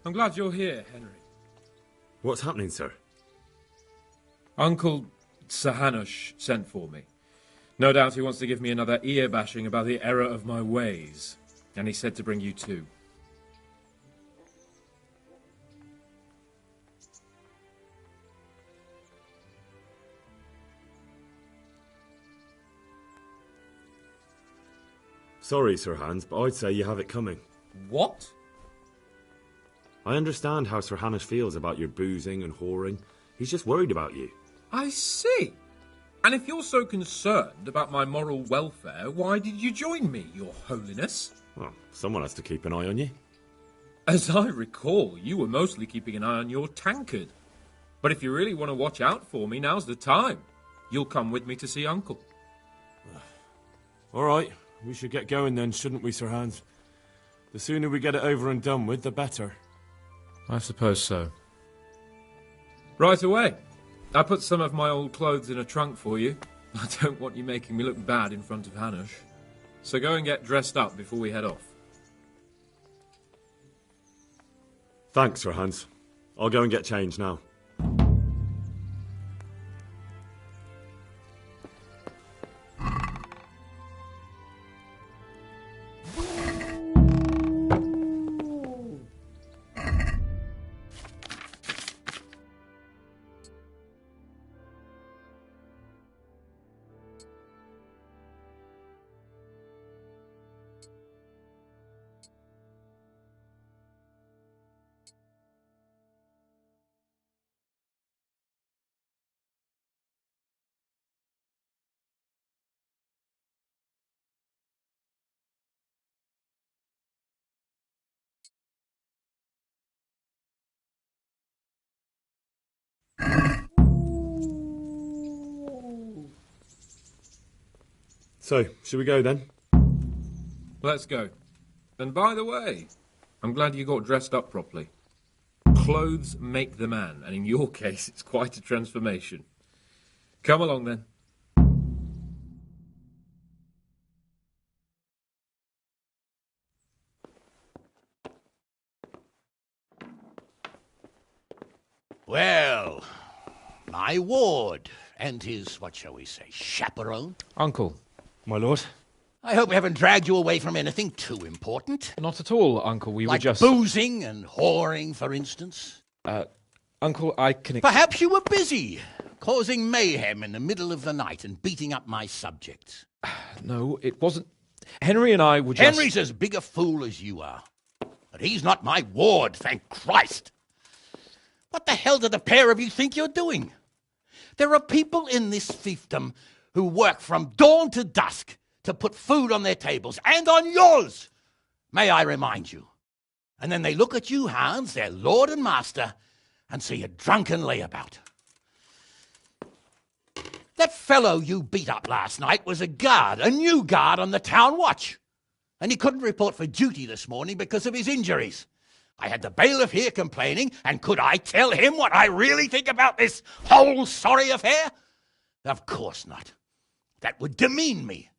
I'm glad you're here, Henry. What's happening, sir? Uncle Sir Hanush sent for me. No doubt he wants to give me another ear-bashing about the error of my ways. And he said to bring you too. Sorry, Sir Hans, but I'd say you have it coming. What? I understand how Sir Hanush feels about your boozing and whoring. He's just worried about you. I see. And if you're so concerned about my moral welfare, why did you join me, Your Holiness? Well, someone has to keep an eye on you. As I recall, you were mostly keeping an eye on your tankard. But if you really want to watch out for me, now's the time. You'll come with me to see Uncle. All right, we should get going then, shouldn't we, Sir Hans? The sooner we get it over and done with, the better. I suppose so. Right away. I put some of my old clothes in a trunk for you. I don't want you making me look bad in front of Hanush. So go and get dressed up before we head off. Thanks, Sir Hans. I'll go and get changed now. So, should we go then? Let's go. And by the way, I'm glad you got dressed up properly. Clothes make the man, and in your case, it's quite a transformation. Come along then. Well, my ward and his, what shall we say, chaperone. Uncle. My lord? I hope we haven't dragged you away from anything too important. Not at all, Uncle. We like were just... boozing and whoring, for instance. Uncle, I can... Perhaps you were busy, causing mayhem in the middle of the night and beating up my subjects. No, it wasn't... Henry and I were just... Henry's as big a fool as you are. But he's not my ward, thank Christ. What the hell do the pair of you think you're doing? There are people in this fiefdom who work from dawn to dusk to put food on their tables, and on yours, may I remind you. And then they look at you, Hans, their lord and master, and see a drunken layabout. That fellow you beat up last night was a guard, a new guard on the town watch. And he couldn't report for duty this morning because of his injuries. I had the bailiff here complaining, and could I tell him what I really think about this whole sorry affair? Of course not. That would demean me.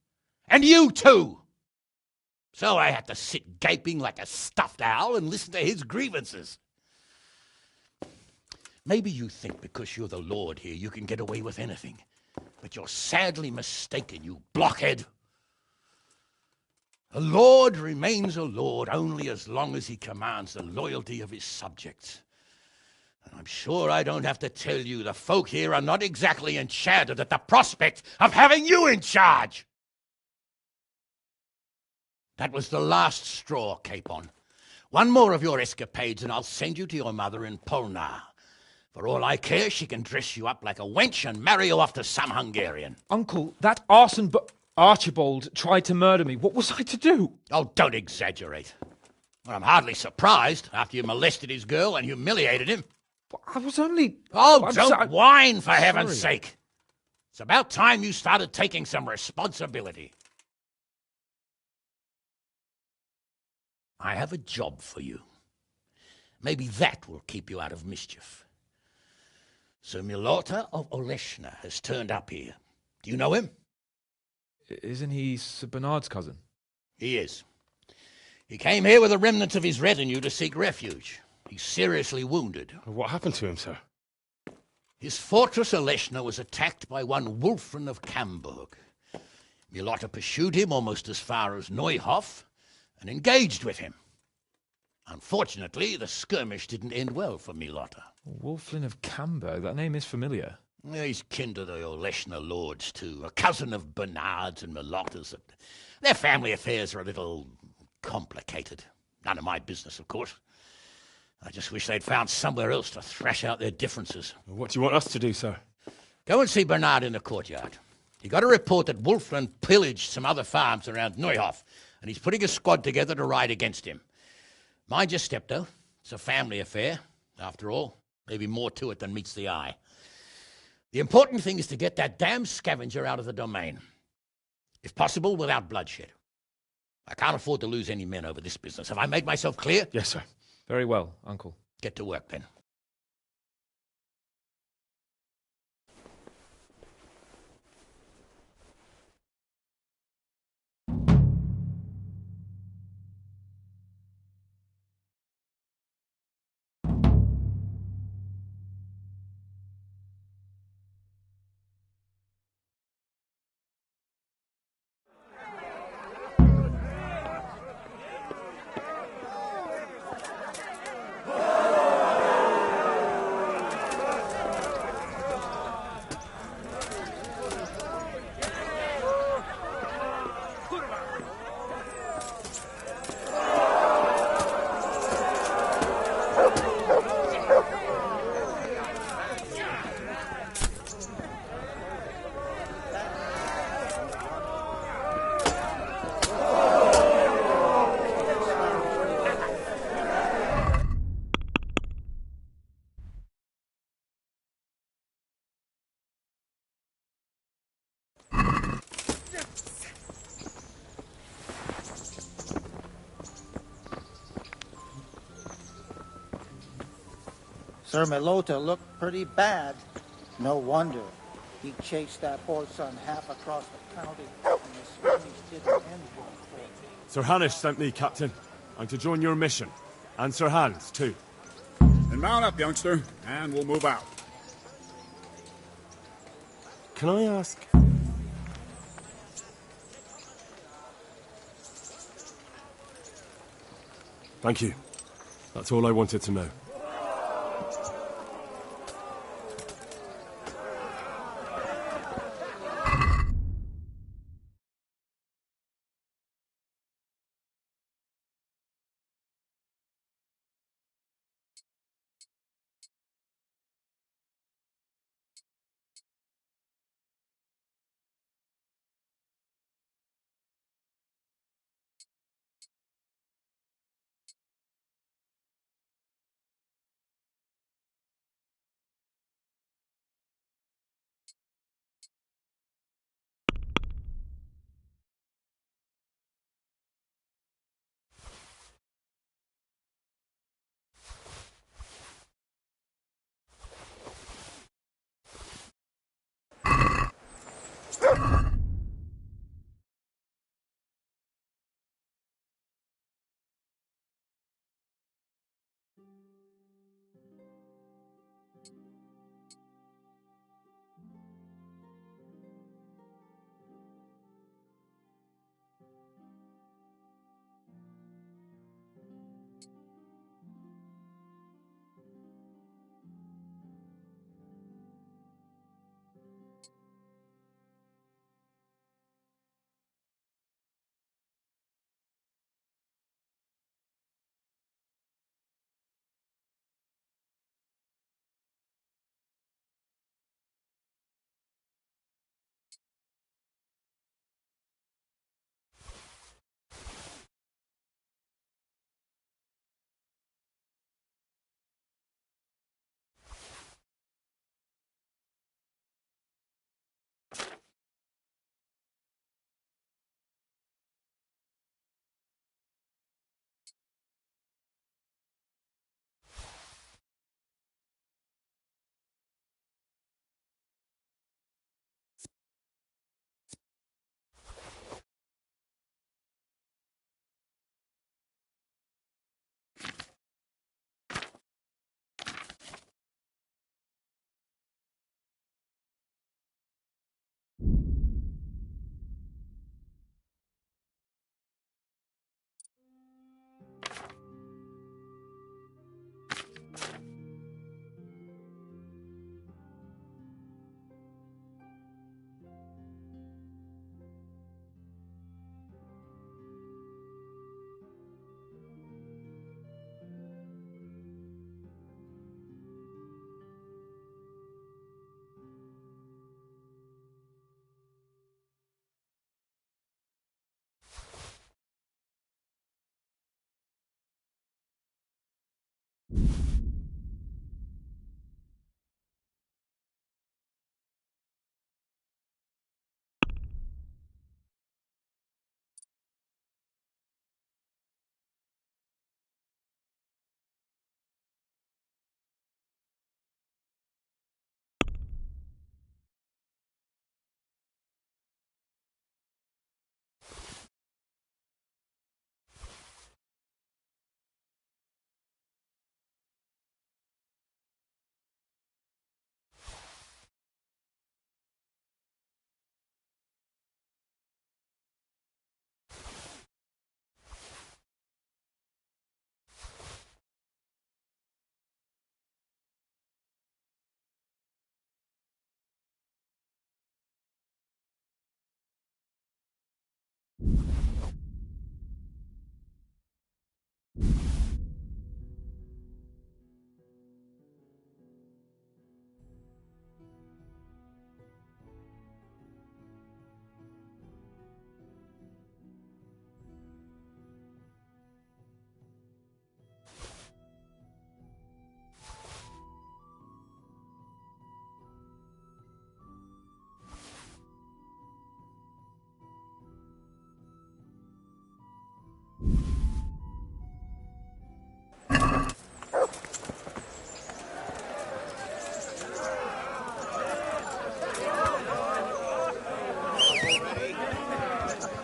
And you too. So I had to sit gaping like a stuffed owl and listen to his grievances. Maybe you think because you're the lord here you can get away with anything. But you're sadly mistaken, you blockhead. A lord remains a lord only as long as he commands the loyalty of his subjects. And I'm sure I don't have to tell you the folk here are not exactly enchanted at the prospect of having you in charge. That was the last straw, Capon. One more of your escapades and I'll send you to your mother in Polnar. For all I care, she can dress you up like a wench and marry you off to some Hungarian. Uncle, that arson Archibald tried to murder me. What was I to do? Oh, don't exaggerate. Well, I'm hardly surprised after you molested his girl and humiliated him. I was only... Oh, don't whine, for heaven's sake. It's about time you started taking some responsibility. I have a job for you. Maybe that will keep you out of mischief. Sir Milota of Oleshna has turned up here. Do you know him? Isn't he Sir Bernard's cousin? He is. He came here with the remnants of his retinue to seek refuge. He's seriously wounded. What happened to him, sir? His fortress Oleshna was attacked by one Wolflin of Camburg. Milotta pursued him almost as far as Neuhof and engaged with him. Unfortunately, the skirmish didn't end well for Milotta. Wolflin of Cambo, that name is familiar. He's kin to the Oleshna lords, too, a cousin of Bernard's and Milotta's. Their family affairs are a little complicated. None of my business, of course. I just wish they'd found somewhere else to thrash out their differences. What do you want us to do, sir? Go and see Bernard in the courtyard. You got a report that Wolflin pillaged some other farms around Neuhof, and he's putting a squad together to ride against him. Mind your step, though. It's a family affair. After all, maybe more to it than meets the eye. The important thing is to get that damn scavenger out of the domain. If possible, without bloodshed. I can't afford to lose any men over this business. Have I made myself clear? Yes, sir. Very well, Uncle. Get to work, then. Sir Milotta looked pretty bad. No wonder. He chased that horse on half across the county, and the skirmish didn't end well for him. Sir Hanush sent me, Captain. I'm to join your mission. And Sir Hans, too. Then mount up, youngster, and we'll move out. Can I ask... Thank you. That's all I wanted to know.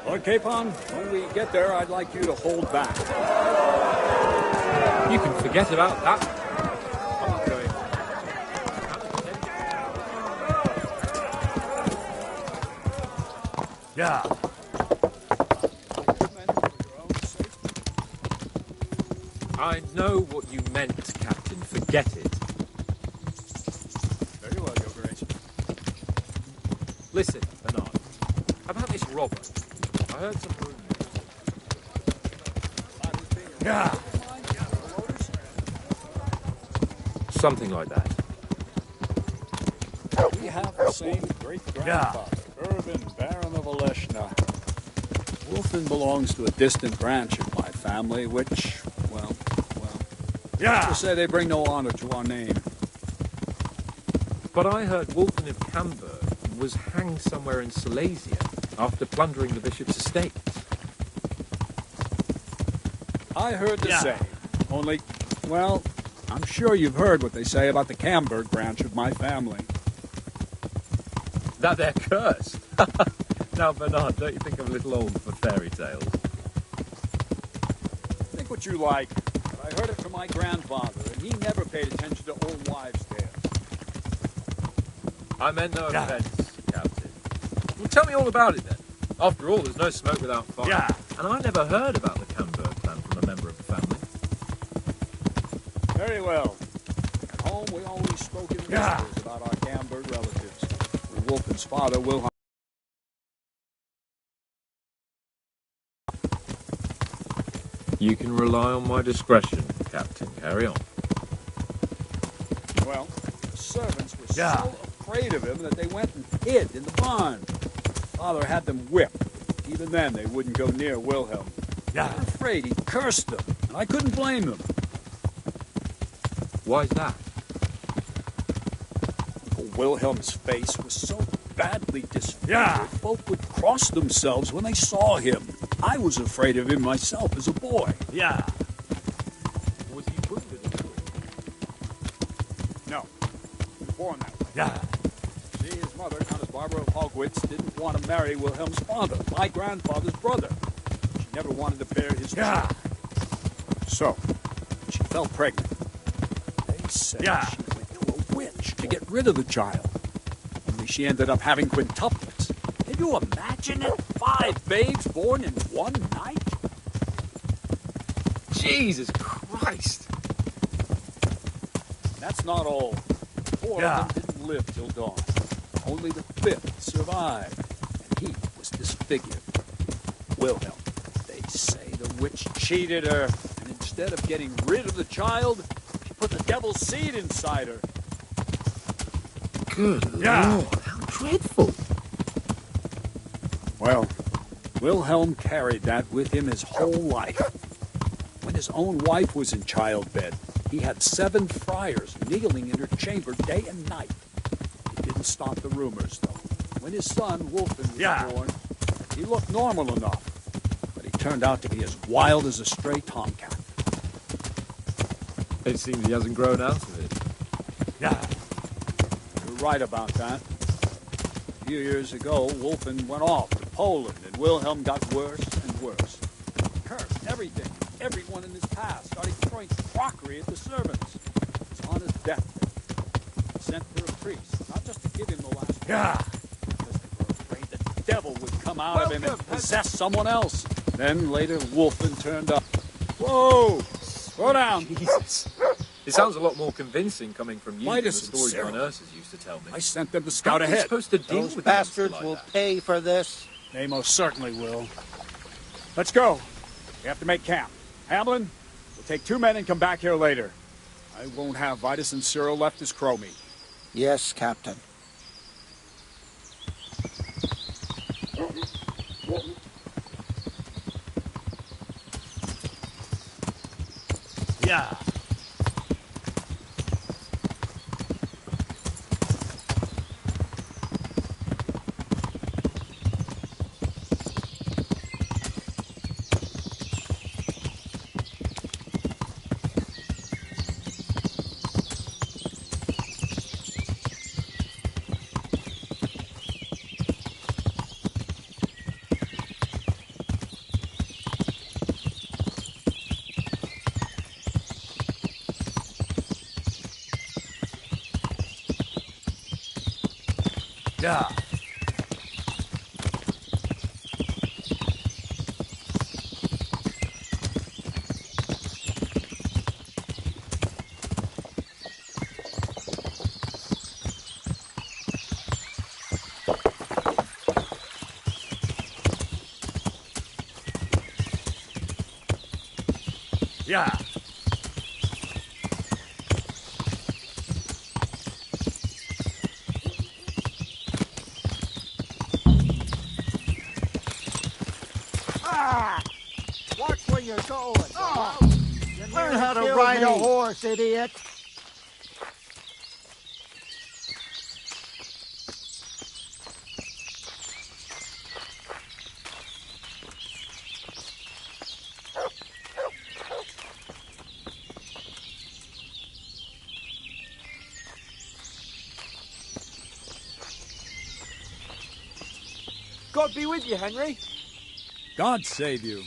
Lord Capon, when we get there, I'd like you to hold back. You can forget about that. I'm not going. Yeah. I know what you meant, Captain. Forget it. Very well, Your Grace. Listen, Bernard. About this robber. I heard some rumors. Yeah. Something like that. We have the same great-grandfather, Irvin, Baron of Oleshna. Wolflin belongs to a distant branch of my family, which, well, Yeah. to say they bring no honor to our name. But I heard Wolflin of Camberg was hanged somewhere in Silesia after plundering the bishop's estate. I heard the Yeah. same. Only, well, I'm sure you've heard what they say about the Camberg branch of my family. That they're cursed. Now, Bernard, don't you think I'm a little old for fairy tales? Think what you like, but I heard it from my grandfather, and he never paid attention to old wives' tales. I meant no Yeah. offence, Captain. Well, tell me all about it then. After all, there's no smoke without fire. Yeah. And I never heard about the Camberg clan from a member of the family. Very well. At home, we always spoke in whispers Yeah. about our Camberg relatives. Wolfen's father, Wilhelm. You can rely on my discretion, Captain. Carry on. Well, the servants were Yeah. so afraid of him that they went and hid in the barn. Father had them whipped. Even then, they wouldn't go near Wilhelm. They Yeah. were afraid he cursed them, and I couldn't blame them. Why's that? Wilhelm's face was so badly disfigured, Yeah. folk would cross themselves when they saw him. I was afraid of him myself as a boy. Yeah. Was he wounded at all? No, he was born that way. Yeah. See, his mother, Countess Barbara of Hogwitz, didn't want to marry Wilhelm's father, my grandfather's brother. She never wanted to bear his Yeah. children. So, she fell pregnant. They said Yeah. she went to a witch to get rid of the child. Only she ended up having quintuplets. Can you imagine it? 5 babes born in one night? Jesus Christ! That's not all. 4 of them didn't live till dawn. Only the 5th survived, and he was disfigured. Wilhelm, they say the witch cheated her, and instead of getting rid of the child, she put the devil's seed inside her. Good Lord, how dreadful! Well, Wilhelm carried that with him his whole life. When his own wife was in childbed, he had 7 friars kneeling in her chamber day and night. It didn't stop the rumors, though. When his son, Wolflin, was born, he looked normal enough, but he turned out to be as wild as a stray tomcat. It seems he hasn't grown out of it. You're right about that. A few years ago, Wolflin went off to Poland, and Wilhelm got worse and worse. He cursed everything, everyone in his path, started throwing crockery at the servants. He was on his deathbed. He sent for a priest, not just to give him the last word, because they were afraid the devil would come out of him and possess someone else. Then later, Wolflin turned up. Whoa! Slow down! Jesus. It sounds a lot more convincing coming from you than the Midas and stories Sarah. my nurses used to tell me. I sent them to How scout are we ahead. supposed to deal Those with bastards like will that? pay for this. They most certainly will. Let's go. We have to make camp. Hamlin, we'll take 2 men and come back here later. I won't have Vitus and Cyril left as crow meat. Yes, Captain. Yeah. Yeah. Yeah. Watch where you're going. Learn how to ride a horse, idiot. God be with you, Henry. God save you.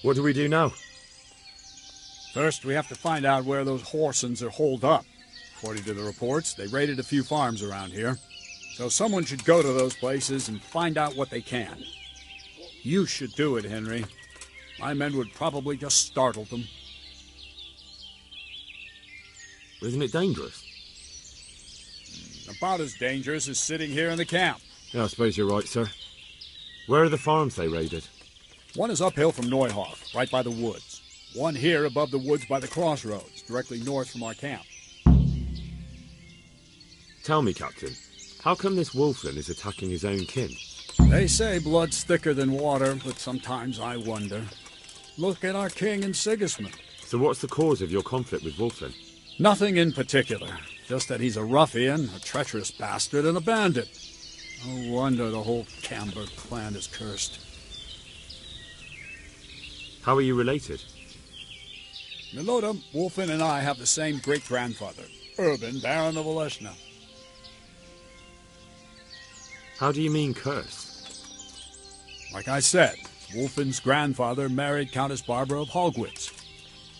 What do we do now? First, we have to find out where those Horsons are holed up. According to the reports, they raided a few farms around here. So someone should go to those places and find out what they can. You should do it, Henry. My men would probably just startle them. Isn't it dangerous? About as dangerous as sitting here in the camp. Yeah, I suppose you're right, sir. Where are the farms they raided? One is uphill from Neuhof, right by the woods. One here above the woods by the crossroads, directly north from our camp. Tell me, Captain, how come this Wolflin is attacking his own kin? They say blood's thicker than water, but sometimes I wonder. Look at our king and Sigismund. So what's the cause of your conflict with Wolflin? Nothing in particular. Just that he's a ruffian, a treacherous bastard, and a bandit. No wonder the whole Camber clan is cursed. How are you related? Milota, Wolflin, and I have the same great-grandfather, Urban, Baron of Oleshna. How do you mean cursed? Like I said, Wolflin's grandfather married Countess Barbara of Hogwitz.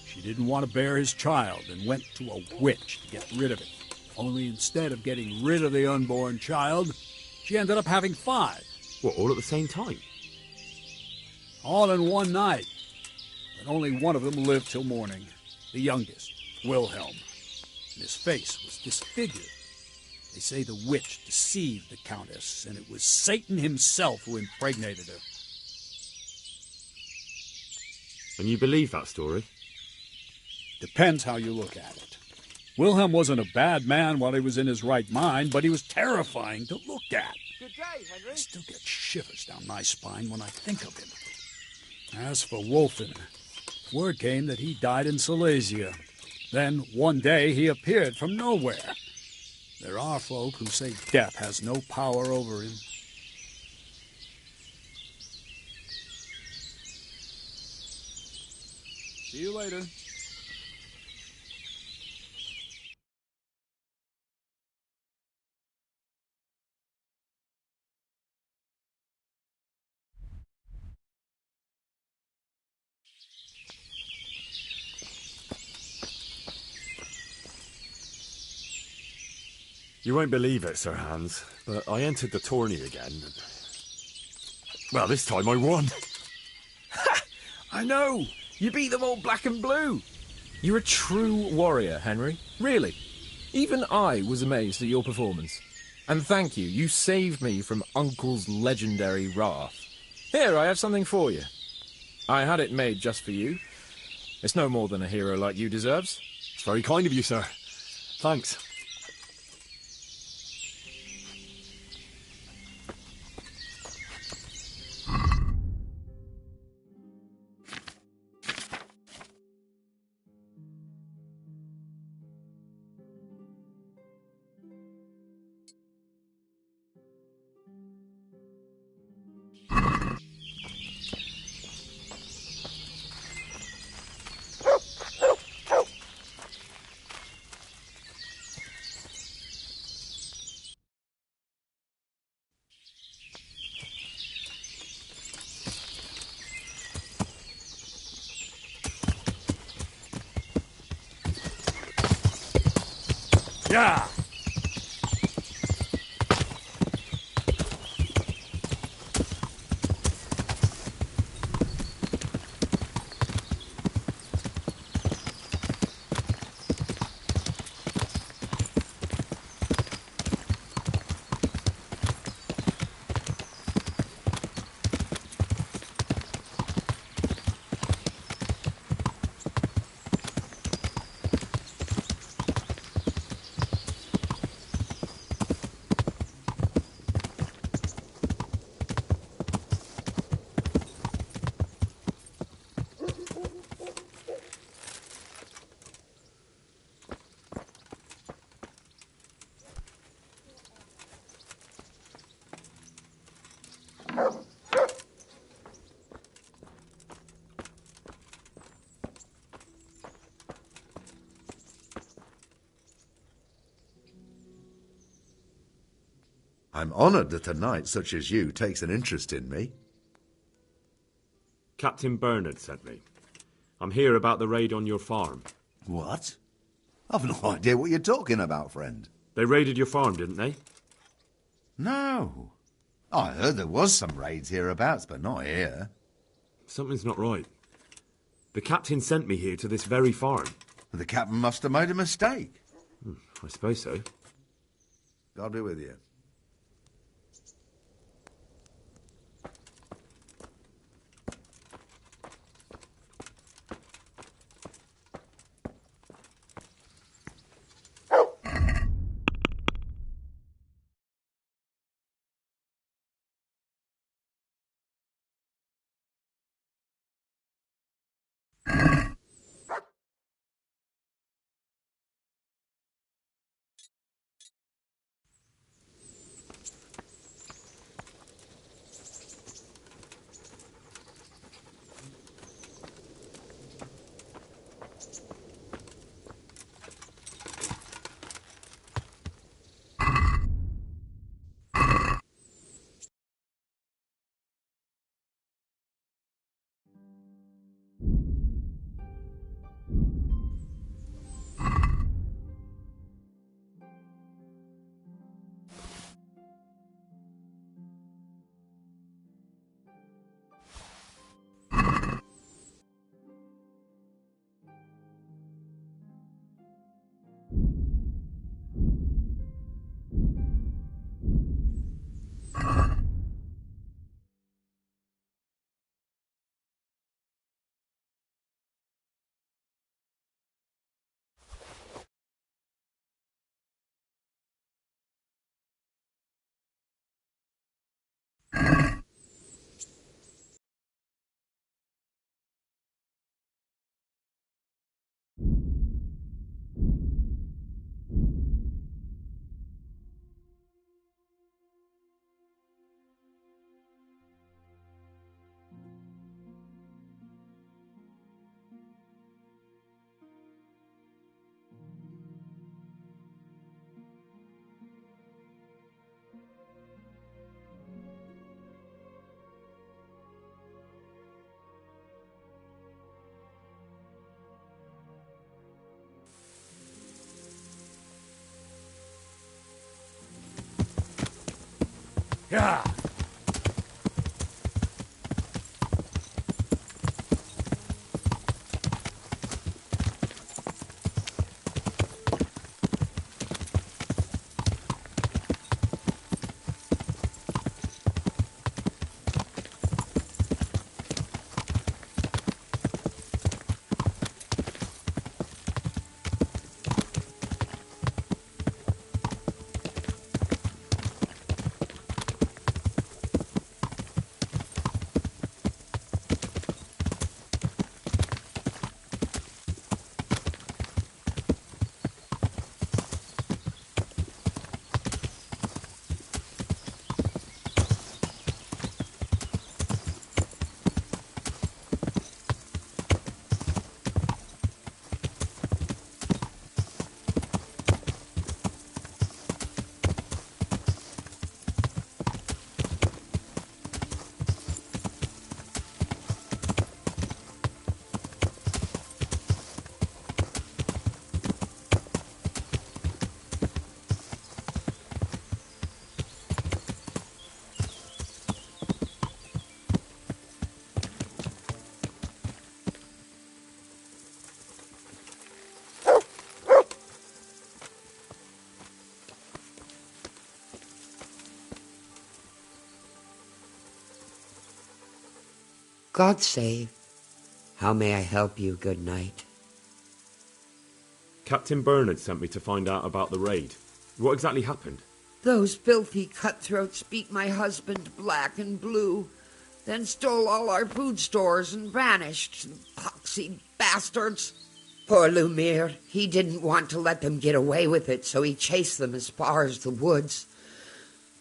She didn't want to bear his child and went to a witch to get rid of it. Only instead of getting rid of the unborn child, she ended up having 5. What, all at the same time? All in one night. But only one of them lived till morning. The youngest, Wilhelm. And his face was disfigured. They say the witch deceived the Countess, and it was Satan himself who impregnated her. And you believe that story? Depends how you look at it. Wilhelm wasn't a bad man while he was in his right mind, but he was terrifying to look at. Good day, Henry. I still get shivers down my spine when I think of him. As for Wolflin, word came that he died in Silesia. Then, one day, he appeared from nowhere. There are folk who say death has no power over him. See you later. You won't believe it, Sir Hans, but I entered the tourney again. Well, this time I won. I know! You beat them all black and blue! You're a true warrior, Henry. Really. Even I was amazed at your performance. And thank you, you saved me from Uncle's legendary wrath. Here, I have something for you. I had it made just for you. It's no more than a hero like you deserves. It's very kind of you, sir. Thanks. Yeah! I'm honoured that a knight such as you takes an interest in me. Captain Bernard sent me. I'm here about the raid on your farm. What? I've no idea what you're talking about, friend. They raided your farm, didn't they? No. I heard there was some raids hereabouts, but not here. Something's not right. The captain sent me here to this very farm. The captain must have made a mistake. I suppose so. God be with you. Yeah. God save. How may I help you, good knight? Captain Bernard sent me to find out about the raid. What exactly happened? Those filthy cutthroats beat my husband black and blue, then stole all our food stores and vanished. Poxy bastards. Poor Lumiere. He didn't want to let them get away with it, so he chased them as far as the woods.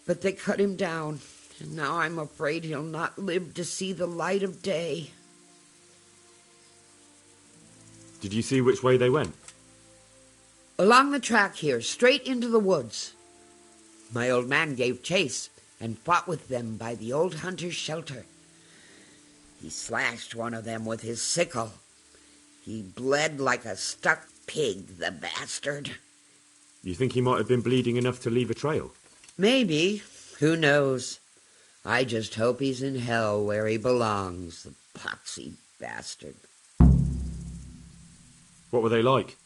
But they cut him down, and now I'm afraid he'll not live to see the light of day. Did you see which way they went? Along the track here, straight into the woods. My old man gave chase and fought with them by the old hunter's shelter. He slashed one of them with his sickle. He bled like a stuck pig, the bastard. You think he might have been bleeding enough to leave a trail? Maybe. Who knows? I just hope he's in hell where he belongs, the poxy bastard. What were they like?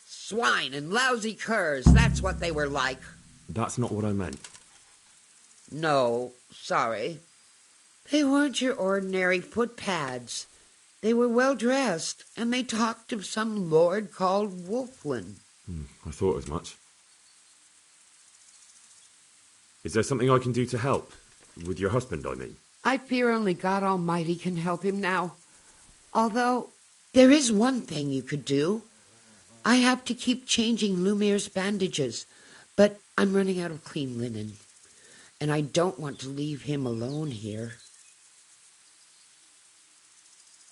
Swine and lousy curs, that's what they were like. That's not what I meant. No, sorry. They weren't your ordinary footpads. They were well dressed, and they talked of some lord called Wolflin. I thought as much. Is there something I can do to help? With your husband, I mean. I fear only God Almighty can help him now. Although, there is one thing you could do. I have to keep changing Lumiere's bandages, but I'm running out of clean linen, and I don't want to leave him alone here.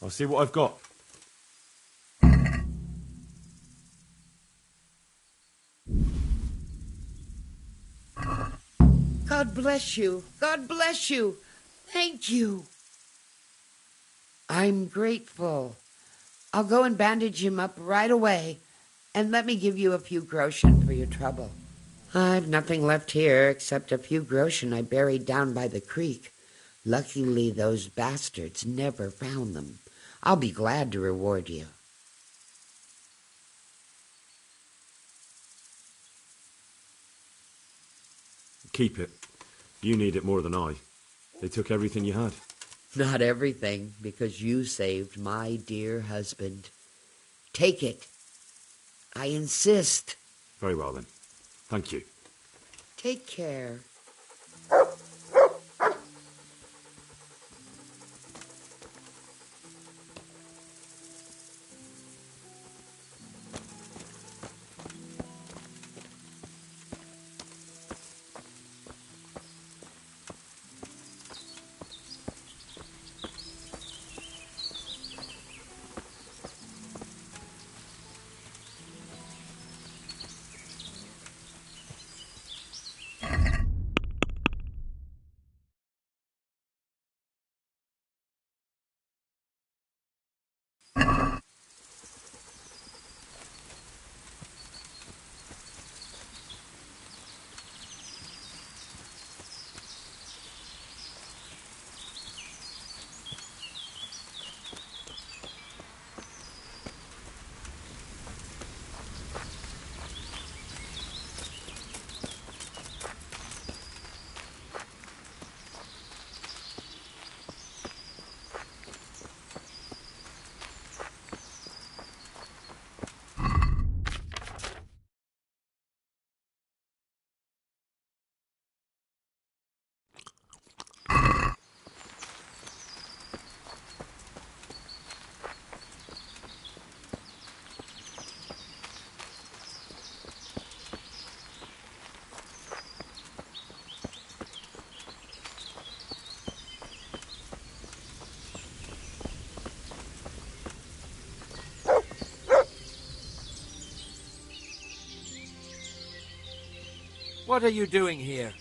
I'll see what I've got. God bless you. God bless you. Thank you. I'm grateful. I'll go and bandage him up right away, and let me give you a few groschen for your trouble. I've nothing left here except a few groschen I buried down by the creek. Luckily, those bastards never found them. I'll be glad to reward you. Keep it. You need it more than I. They took everything you had. Not everything, because you saved my dear husband. Take it. I insist. Very well, then. Thank you. Take care. What are you doing here?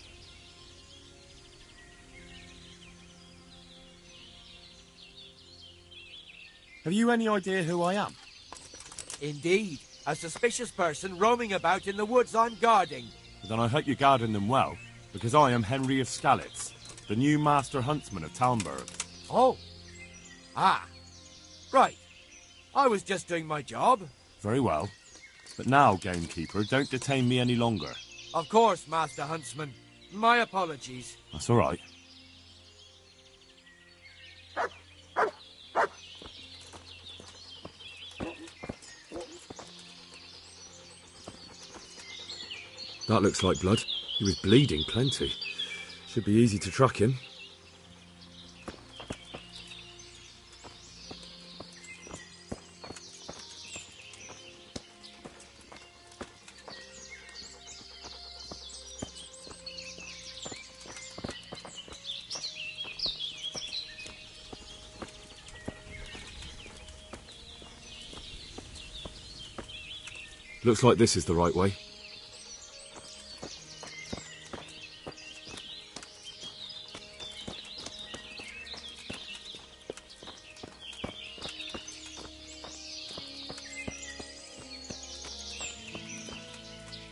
Have you any idea who I am? Indeed, a suspicious person roaming about in the woods I'm guarding. Then I hope you're guarding them well, because I am Henry of Skalitz, the new Master Huntsman of Talmberg. Oh. Ah. Right. I was just doing my job. Very well. But now, Gamekeeper, don't detain me any longer. Of course, Master Huntsman. My apologies. That's all right. That looks like blood. He was bleeding plenty. Should be easy to track him. Looks like this is the right way.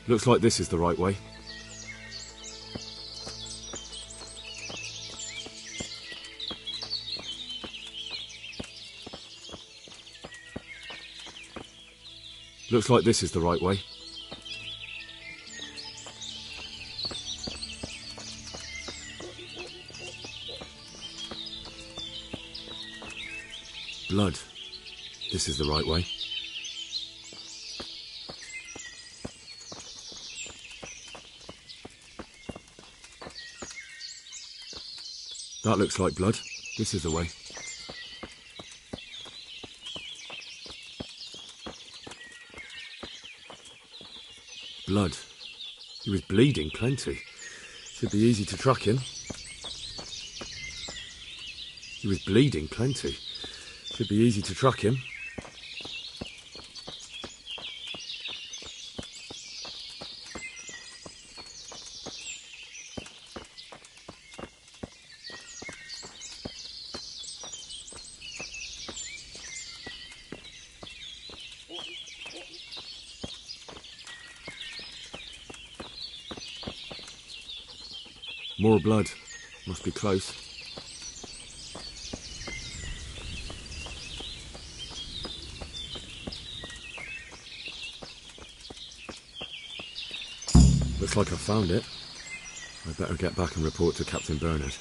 Looks like this is the right way. Looks like this is the right way. Blood. This is the right way. That looks like blood. This is the way. Blood. He was bleeding plenty. Should be easy to track him. He was bleeding plenty. Should be easy to track him. More blood. Must be close. Looks like I found it. I'd better get back and report to Captain Bernard.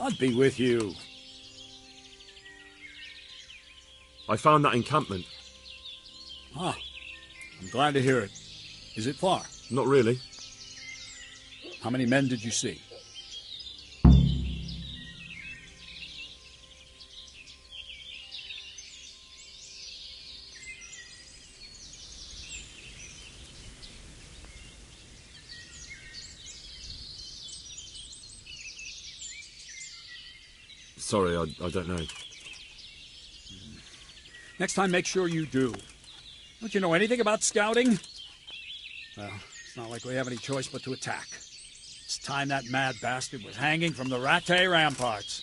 God be with you. I found that encampment. Ah, I'm glad to hear it. Is it far? Not really. How many men did you see? Sorry, I don't know. Next time, make sure you do. Don't you know anything about scouting? Well, it's not like we have any choice but to attack. It's time that mad bastard was hanging from the Rattay ramparts.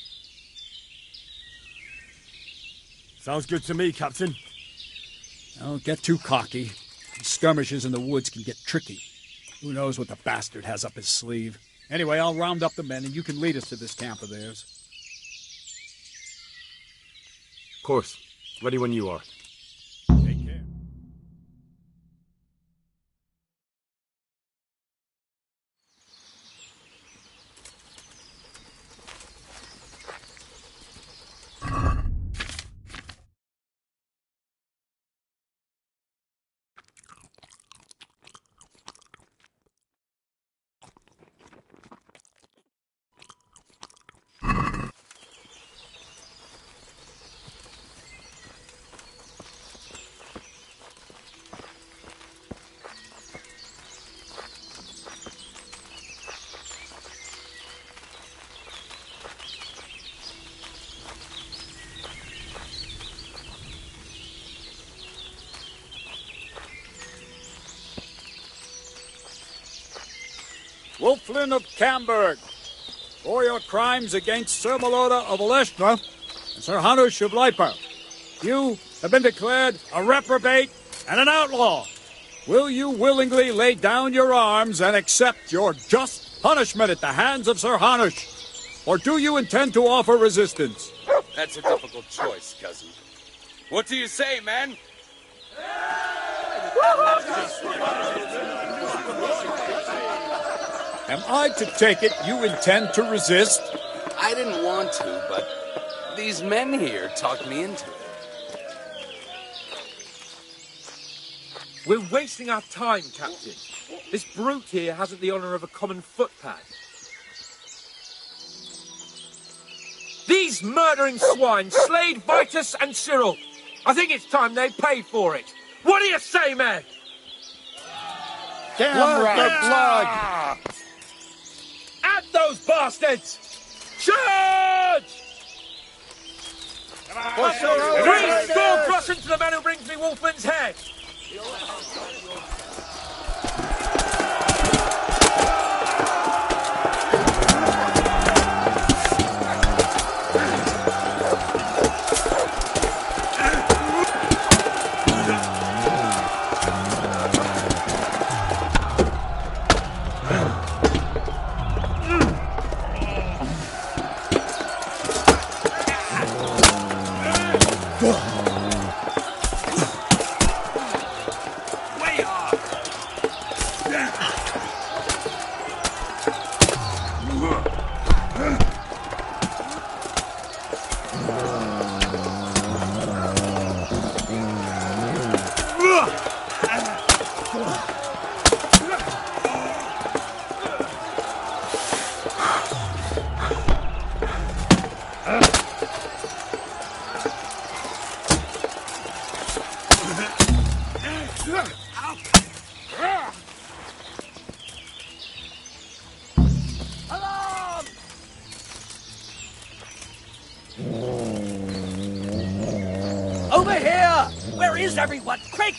Sounds good to me, Captain. Don't get too cocky. These skirmishes in the woods can get tricky. Who knows what the bastard has up his sleeve? Anyway, I'll round up the men and you can lead us to this camp of theirs. Of course. Ready when you are. Take care. Wolflin of Camberg, for your crimes against Sir Meloda of Oleshna and Sir Hanush of Leiper, you have been declared a reprobate and an outlaw. Will you willingly lay down your arms and accept your just punishment at the hands of Sir Hanush? Or do you intend to offer resistance? That's a difficult choice, cousin. What do you say, man? Am I to take it you intend to resist? I didn't want to, but these men here talked me into it. We're wasting our time, Captain. This brute here hasn't the honour of a common footpad. These murdering swine slayed Vitus and Cyril. I think it's time they paid for it. What do you say, men? Damn right. Blood! At those bastards! Charge! 3 score groschen to the man who brings me Wolflin's head! Over here! Where is everyone? Quick!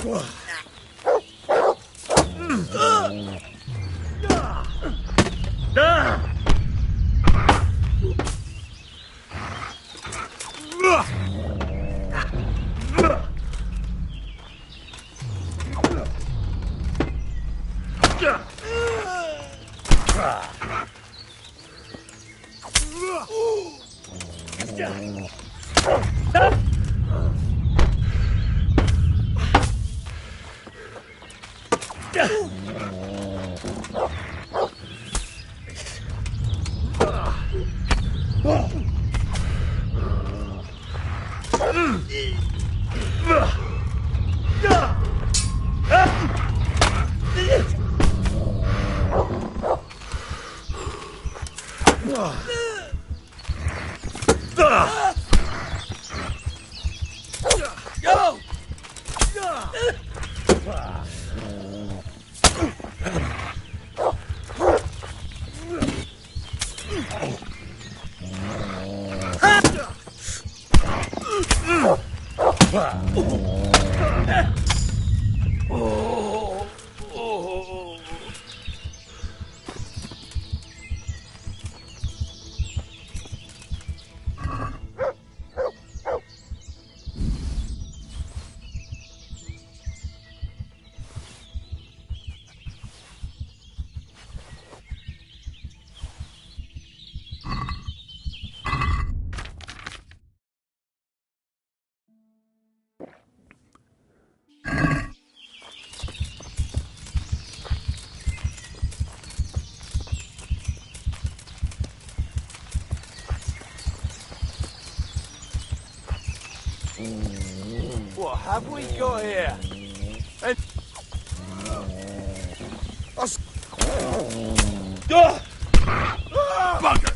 Whoa. What have we got here? And... Bugger!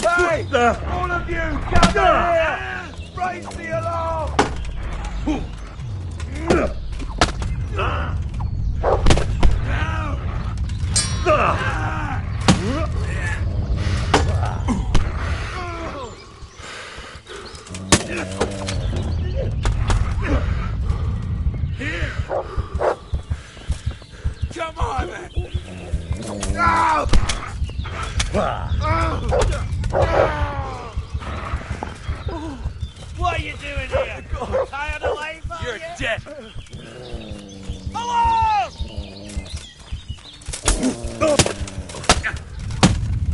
Hey! All of you, gather here! Raise the alarm! Come on, man! No! What are you doing here? Tired of life, are You're you? dead! Hello!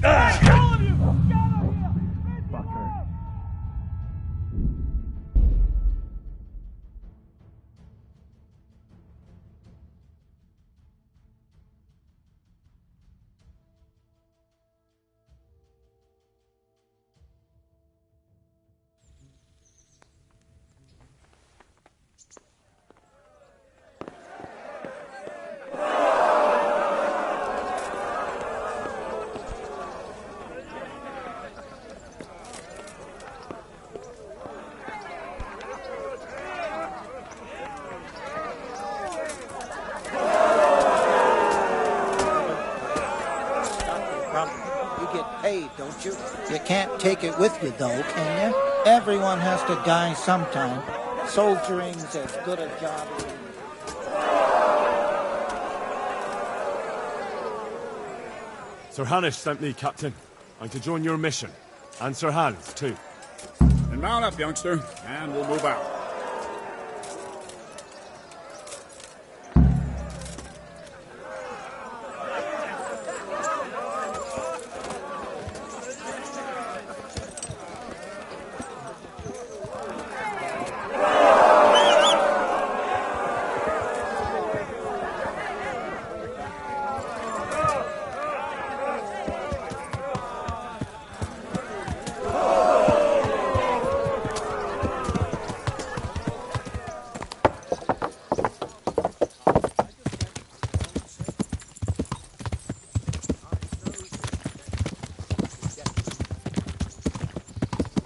Hey, all of you! Gather here! Fucker. You get paid, don't you? You can't take it with you, though, can you? Everyone has to die sometime. Soldiering's as good a job as... Sir Hanush sent me, Captain. I'm to join your mission. And Sir Hans, too. And mount up, youngster, and we'll move out.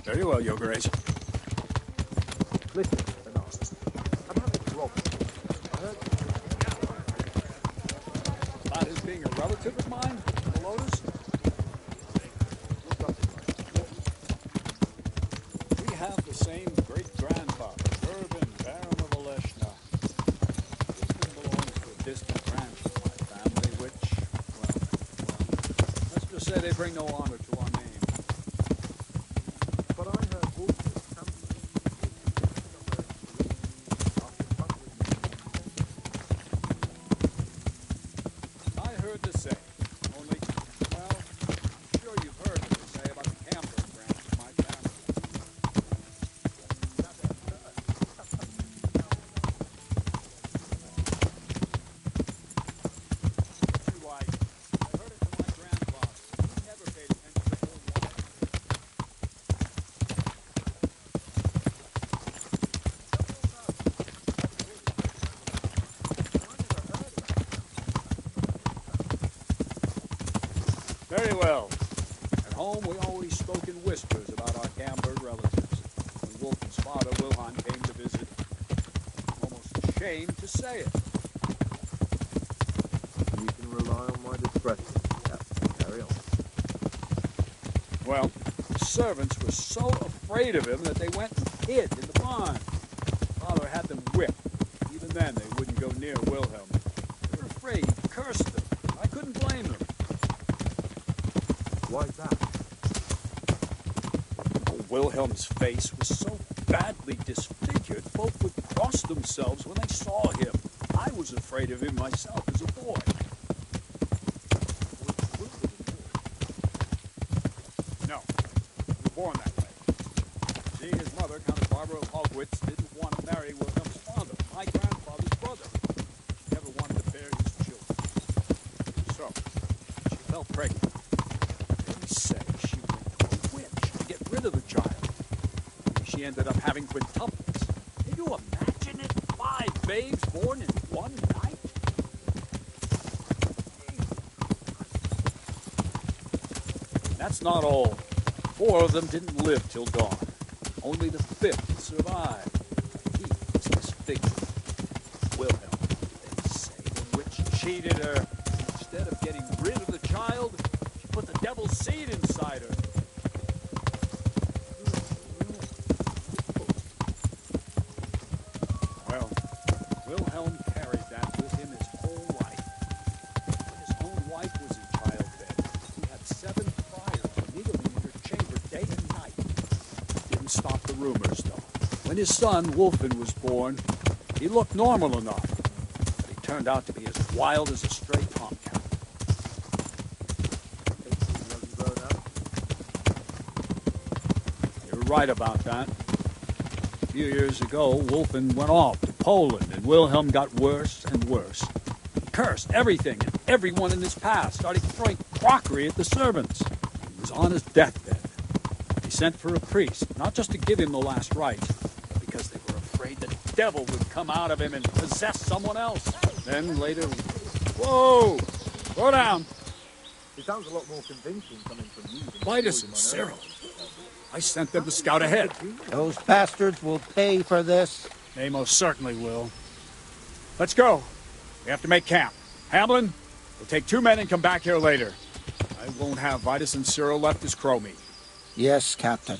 Very well, Your Grace. Listen, Bernard. I'm having trouble. I heard... About his being a relative of mine, the Lotus? We have the same great-grandfather, Urban, Baron of Oleshna. This belongs to a distant branch of my family, which, well, let's just say they bring no honor to our name. But I heard Wolflin I heard the same, only Very well. At home, we always spoke in whispers about our gambler relatives. When Wolfen's father, Wilhelm, came to visit, I'm almost ashamed to say it. You can rely on my discretion, Captain. Carry on. Well, the servants were so afraid of him that they went and hid in the barn. Father had them whipped. Even then, they wouldn't go near Wilhelm. They were afraid he cursed them. I couldn't blame them. Why that? Oh, Wilhelm's face was so badly disfigured, folk would cross themselves when they saw him. I was afraid of him myself as a boy. No, he was born that way. See, his mother, Countess Barbara of Hogwitz, didn't want to marry Wilhelm's father, my grandfather's brother. She never wanted to bear his children. So, she fell pregnant. They say she went to a witch to get rid of the child. She ended up having quintuplets. Can you imagine it? 5 babes born in one night? That's not all. 4 of them didn't live till dawn. Only the 5th survived. He was disfigured. Wilhelm, they say the witch cheated her. Instead of getting rid of the child, she put the devil's seed inside her. Well, Wilhelm carried that with him his whole life. When his own wife was in childbed, he had 7 friars needling in her chamber day and night. Didn't stop the rumors, though. When his son, Wolflin, was born, he looked normal enough, but he turned out to be as wild as a stray tomcat. You're right about that. A few years ago, Wolflin went off to Poland, and Wilhelm got worse and worse. He cursed everything and everyone in his path, started throwing crockery at the servants. He was on his deathbed. He sent for a priest, not just to give him the last rites, but because they were afraid the devil would come out of him and possess someone else. Then later... Whoa! Slow down! It sounds a lot more convincing coming from you. Vitus and Cyril. I sent them to scout ahead. Those bastards will pay for this. They most certainly will. Let's go. We have to make camp. Hamlin, we'll take 2 men and come back here later. I won't have Vitus and Cyril left as crow meat. Yes, Captain.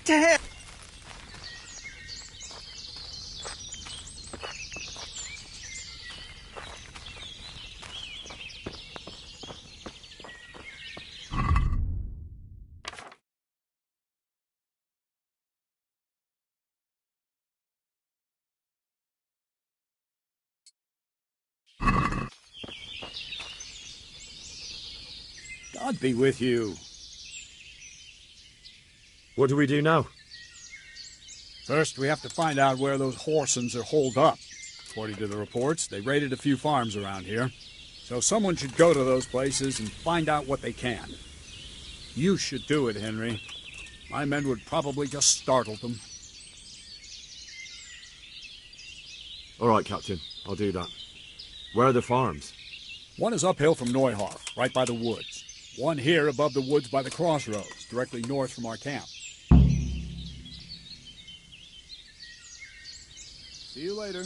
Damn! God be with you. What do we do now? First, we have to find out where those Horsons are holed up. According to the reports, they raided a few farms around here. So someone should go to those places and find out what they can. You should do it, Henry. My men would probably just startle them. All right, Captain. I'll do that. Where are the farms? One is uphill from Neuhoff, right by the woods. One here above the woods by the crossroads, directly north from our camp. See you later.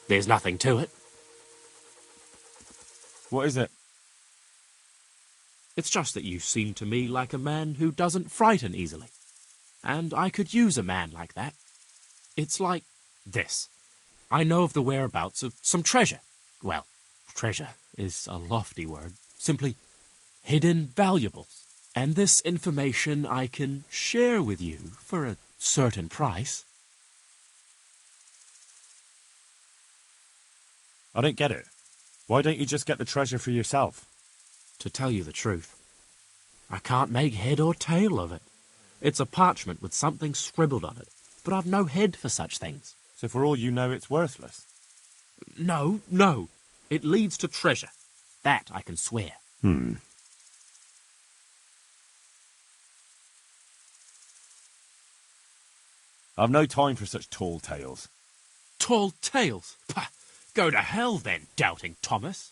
There's nothing to it. What is it? It's just that you seem to me like a man who doesn't frighten easily. And I could use a man like that. It's like this. I know of the whereabouts of some treasure. Well, treasure is a lofty word. Simply hidden valuables. And this information I can share with you for a certain price. I don't get it. Why don't you just get the treasure for yourself? To tell you the truth, I can't make head or tail of it. It's a parchment with something scribbled on it, but I've no head for such things. So for all you know, it's worthless? No. It leads to treasure. That I can swear. I've no time for such tall tales. Tall tales? Pah, go to hell then, doubting Thomas.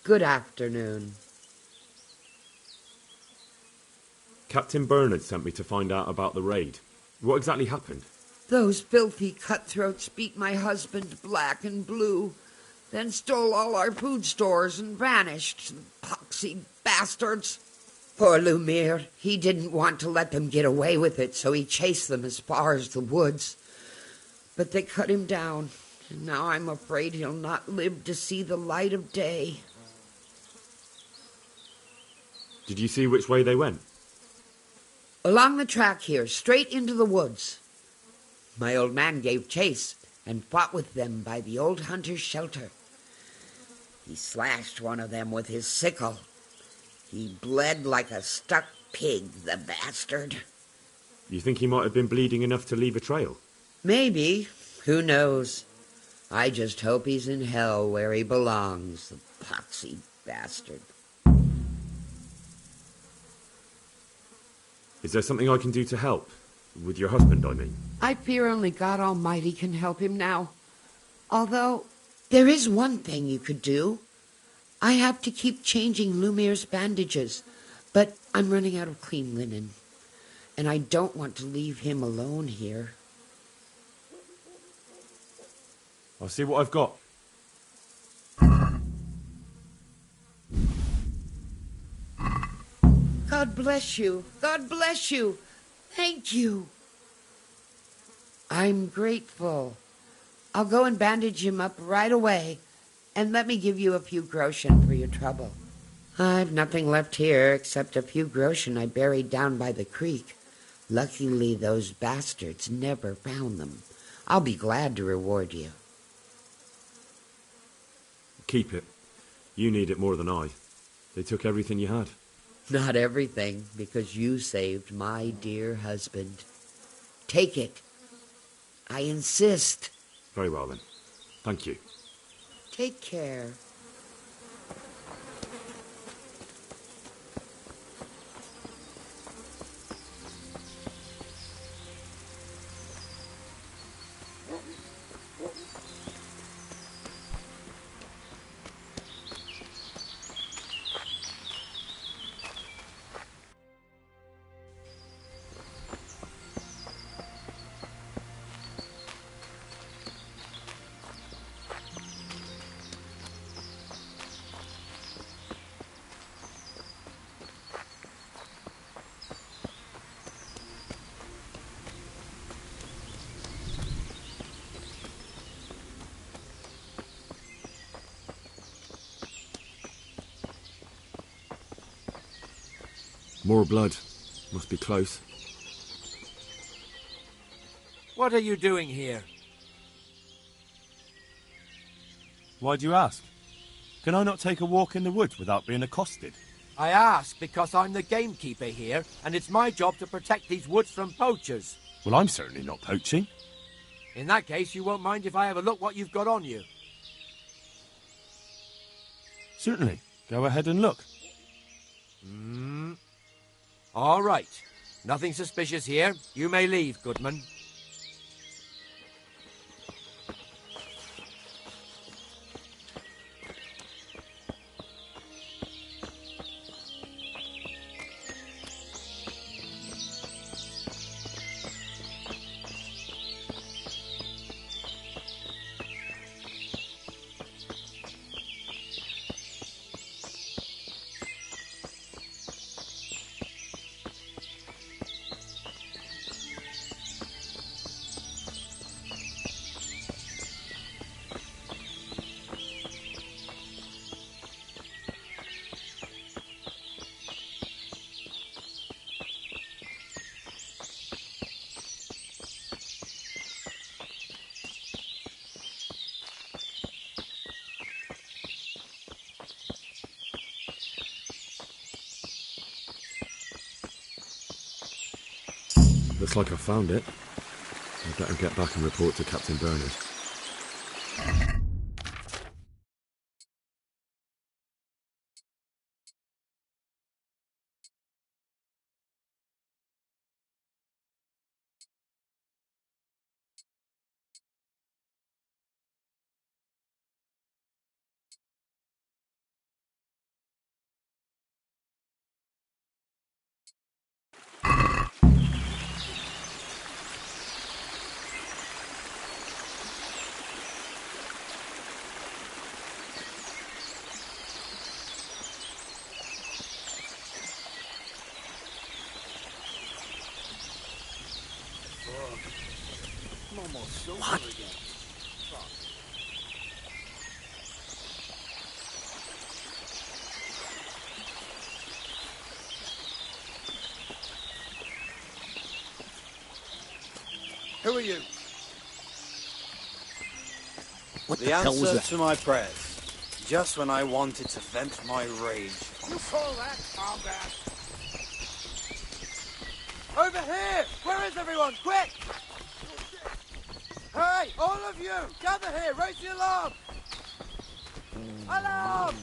Good afternoon. Captain Bernard sent me to find out about the raid. What exactly happened? Those filthy cutthroats beat my husband black and blue, then stole all our food stores and vanished. Poxy bastards. Poor Lumiere. He didn't want to let them get away with it, so he chased them as far as the woods. But they cut him down, and now I'm afraid he'll not live to see the light of day. Did you see which way they went? Along the track here, straight into the woods. My old man gave chase and fought with them by the old hunter's shelter. He slashed one of them with his sickle. He bled like a stuck pig, the bastard. You think he might have been bleeding enough to leave a trail? Maybe. Who knows? I just hope he's in hell where he belongs, the poxy bastard. Is there something I can do to help? With your husband, I mean. I fear only God Almighty can help him now. Although, there is one thing you could do. I have to keep changing Lumire's bandages, but I'm running out of clean linen. And I don't want to leave him alone here. I'll see what I've got. God bless you. God bless you. Thank you. I'm grateful. I'll go and bandage him up right away, and let me give you a few groschen for your trouble. I've nothing left here except a few groschen I buried down by the creek. Luckily, those bastards never found them. I'll be glad to reward you. Keep it. You need it more than I. They took everything you had. Not everything, because you saved my dear husband. Take it. I insist. Very well, then. Thank you. Take care. More blood. Must be close. What are you doing here? Why do you ask? Can I not take a walk in the woods without being accosted? I ask because I'm the gamekeeper here, and it's my job to protect these woods from poachers. Well, I'm certainly not poaching. In that case, you won't mind if I have a look what you've got on you. Certainly. Go ahead and look. All right. Nothing suspicious here. You may leave, Goodman. Looks like I found it. I'd better get back and report to Captain Bernard. What? Who are you? What the the hell was answer that? to my prayers. Just when I wanted to vent my rage on You call that combat? Over here! Where is everyone? Quick! Hey, all of you! Gather here! Raise the alarm! Alarm!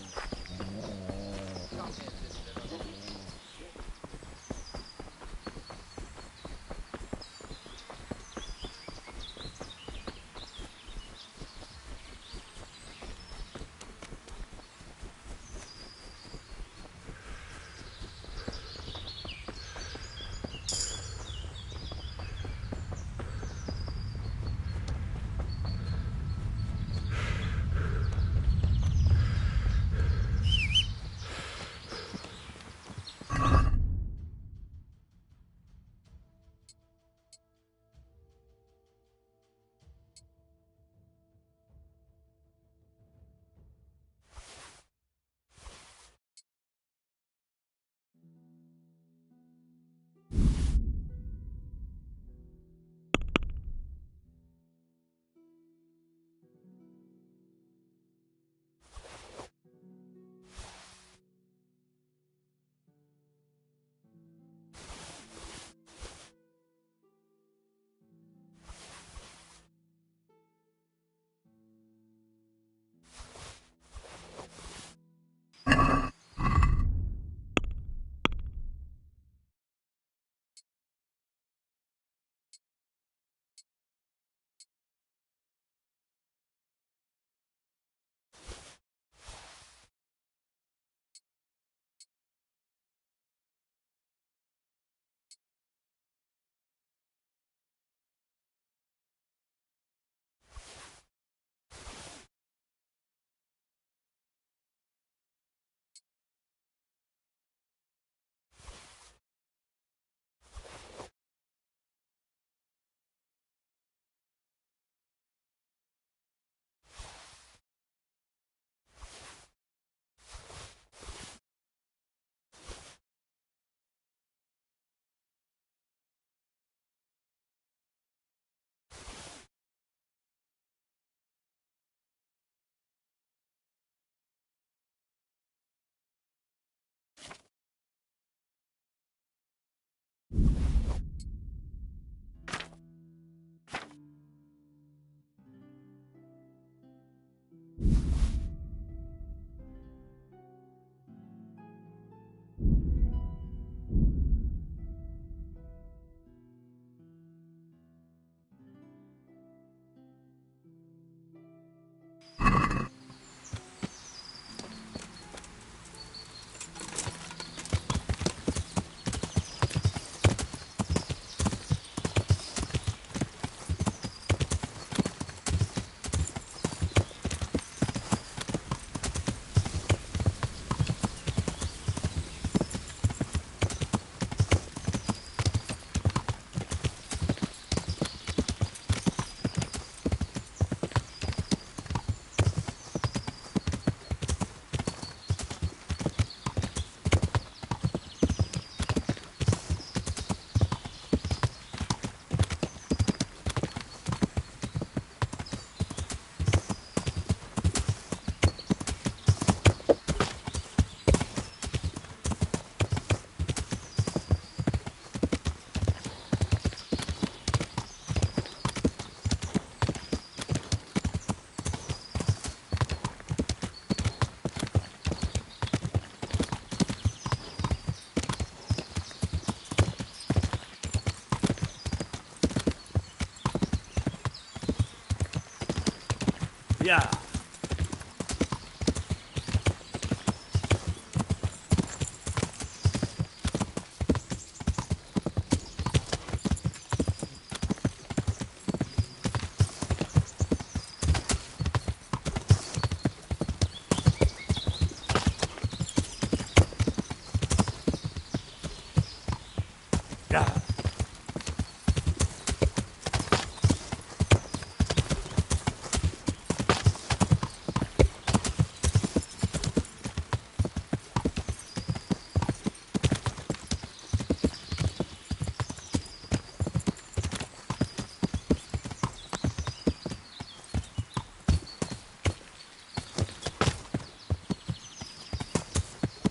Yeah.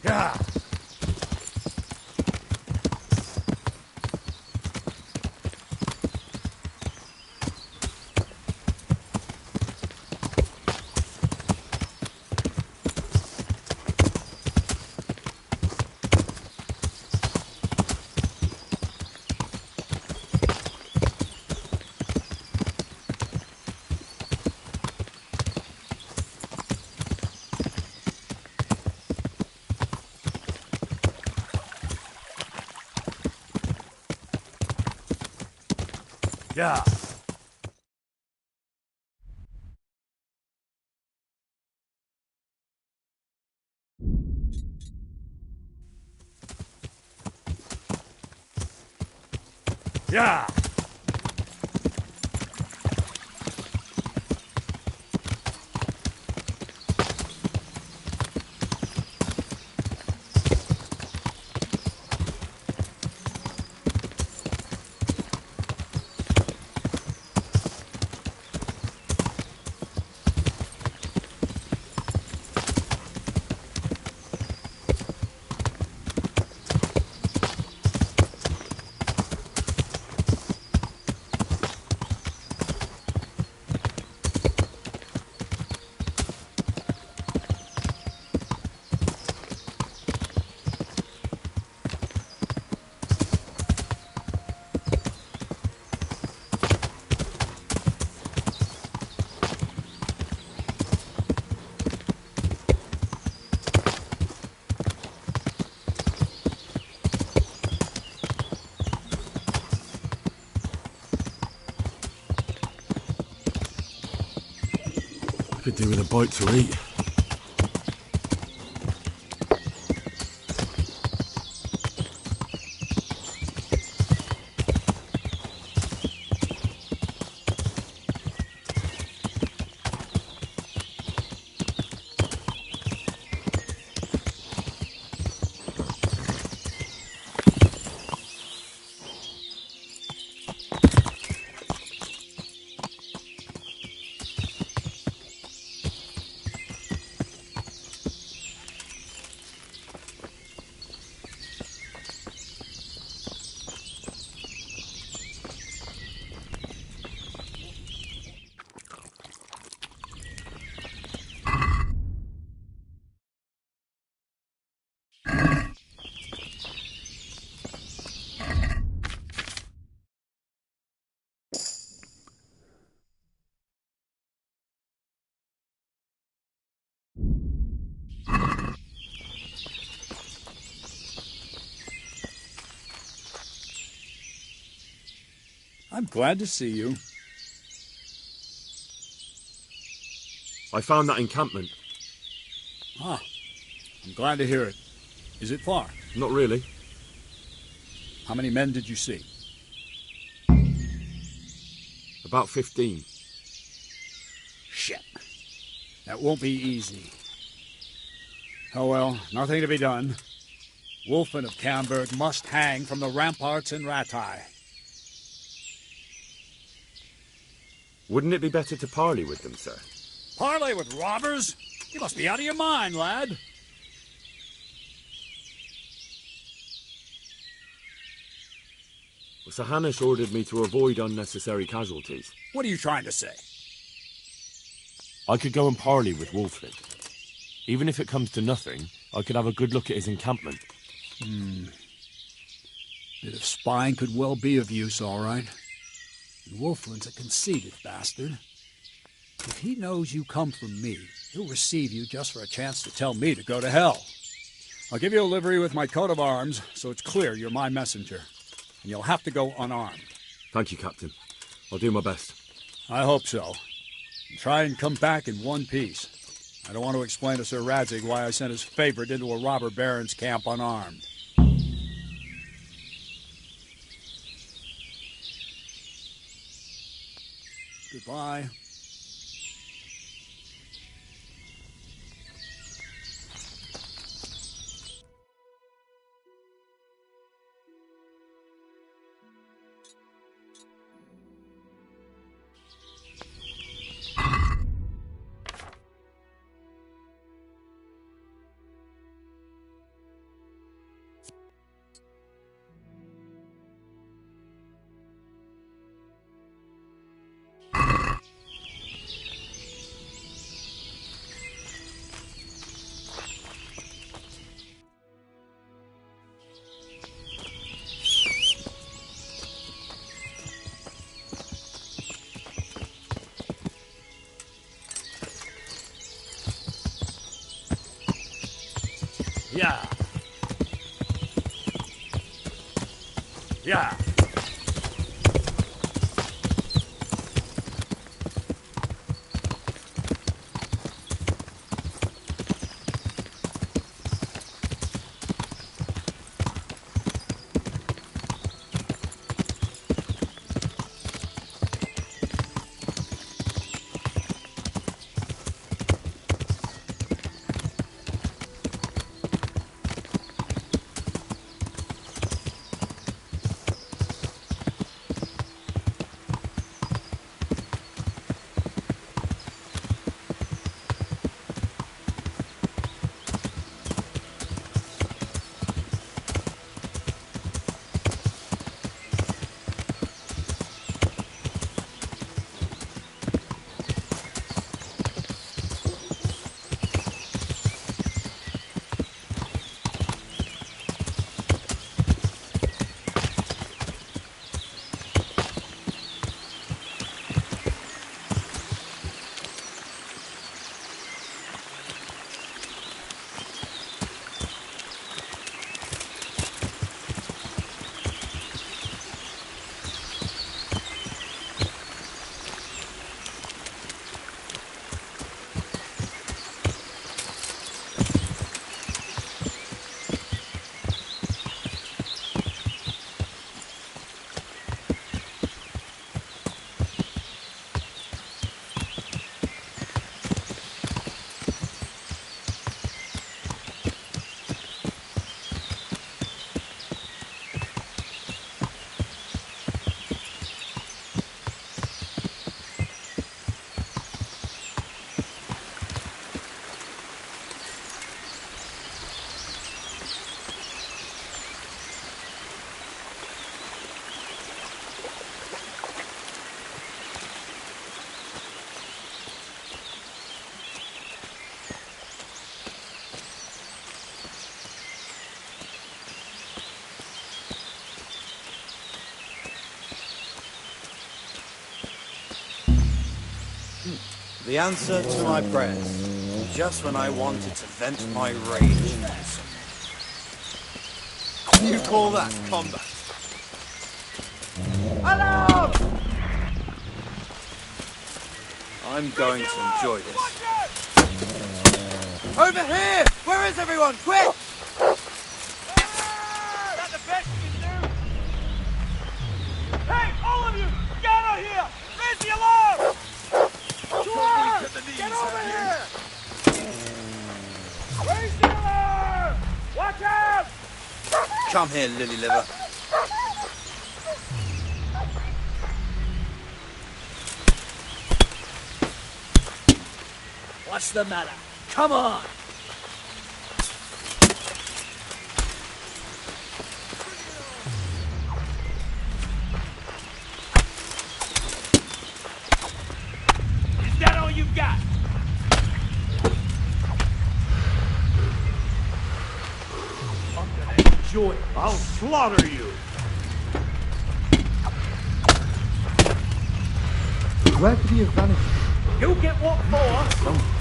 Yeah. Yeah. Yeah. Could do with a bite to eat. I'm glad to see you. I found that encampment. Ah, I'm glad to hear it. Is it far? Not really. How many men did you see? About 15. Shit. That won't be easy. Oh well, nothing to be done. Wolflin of Camberg must hang from the ramparts in Rattay. Wouldn't it be better to parley with them, sir? Parley with robbers? You must be out of your mind, lad. Well, Sir Hanush ordered me to avoid unnecessary casualties. What are you trying to say? I could go and parley with Wolflin. Even if it comes to nothing, I could have a good look at his encampment. Bit of spying could well be of use, all right. And Wolflin's a conceited bastard. If he knows you come from me, he'll receive you just for a chance to tell me to go to hell. I'll give you a livery with my coat of arms, so it's clear you're my messenger. And you'll have to go unarmed. Thank you, Captain. I'll do my best. I hope so. And try and come back in one piece. I don't want to explain to Sir Radzig why I sent his favorite into a robber baron's camp unarmed. Goodbye. Yeah. Yeah. The answer to my prayers. Just when I wanted to vent my rage. You call that combat? Alarm! I'm going to enjoy this. Over here! Where is everyone? Quick! That's the best you can do! Hey, all of you! Gather here! Raise the alarm! Get over here! Raise the alarm! Watch out! Come here, lily liver. What's the matter? Come on! Is that all you've got? I'm gonna enjoy it. I'll slaughter you! Where could he have vanished? You get what for?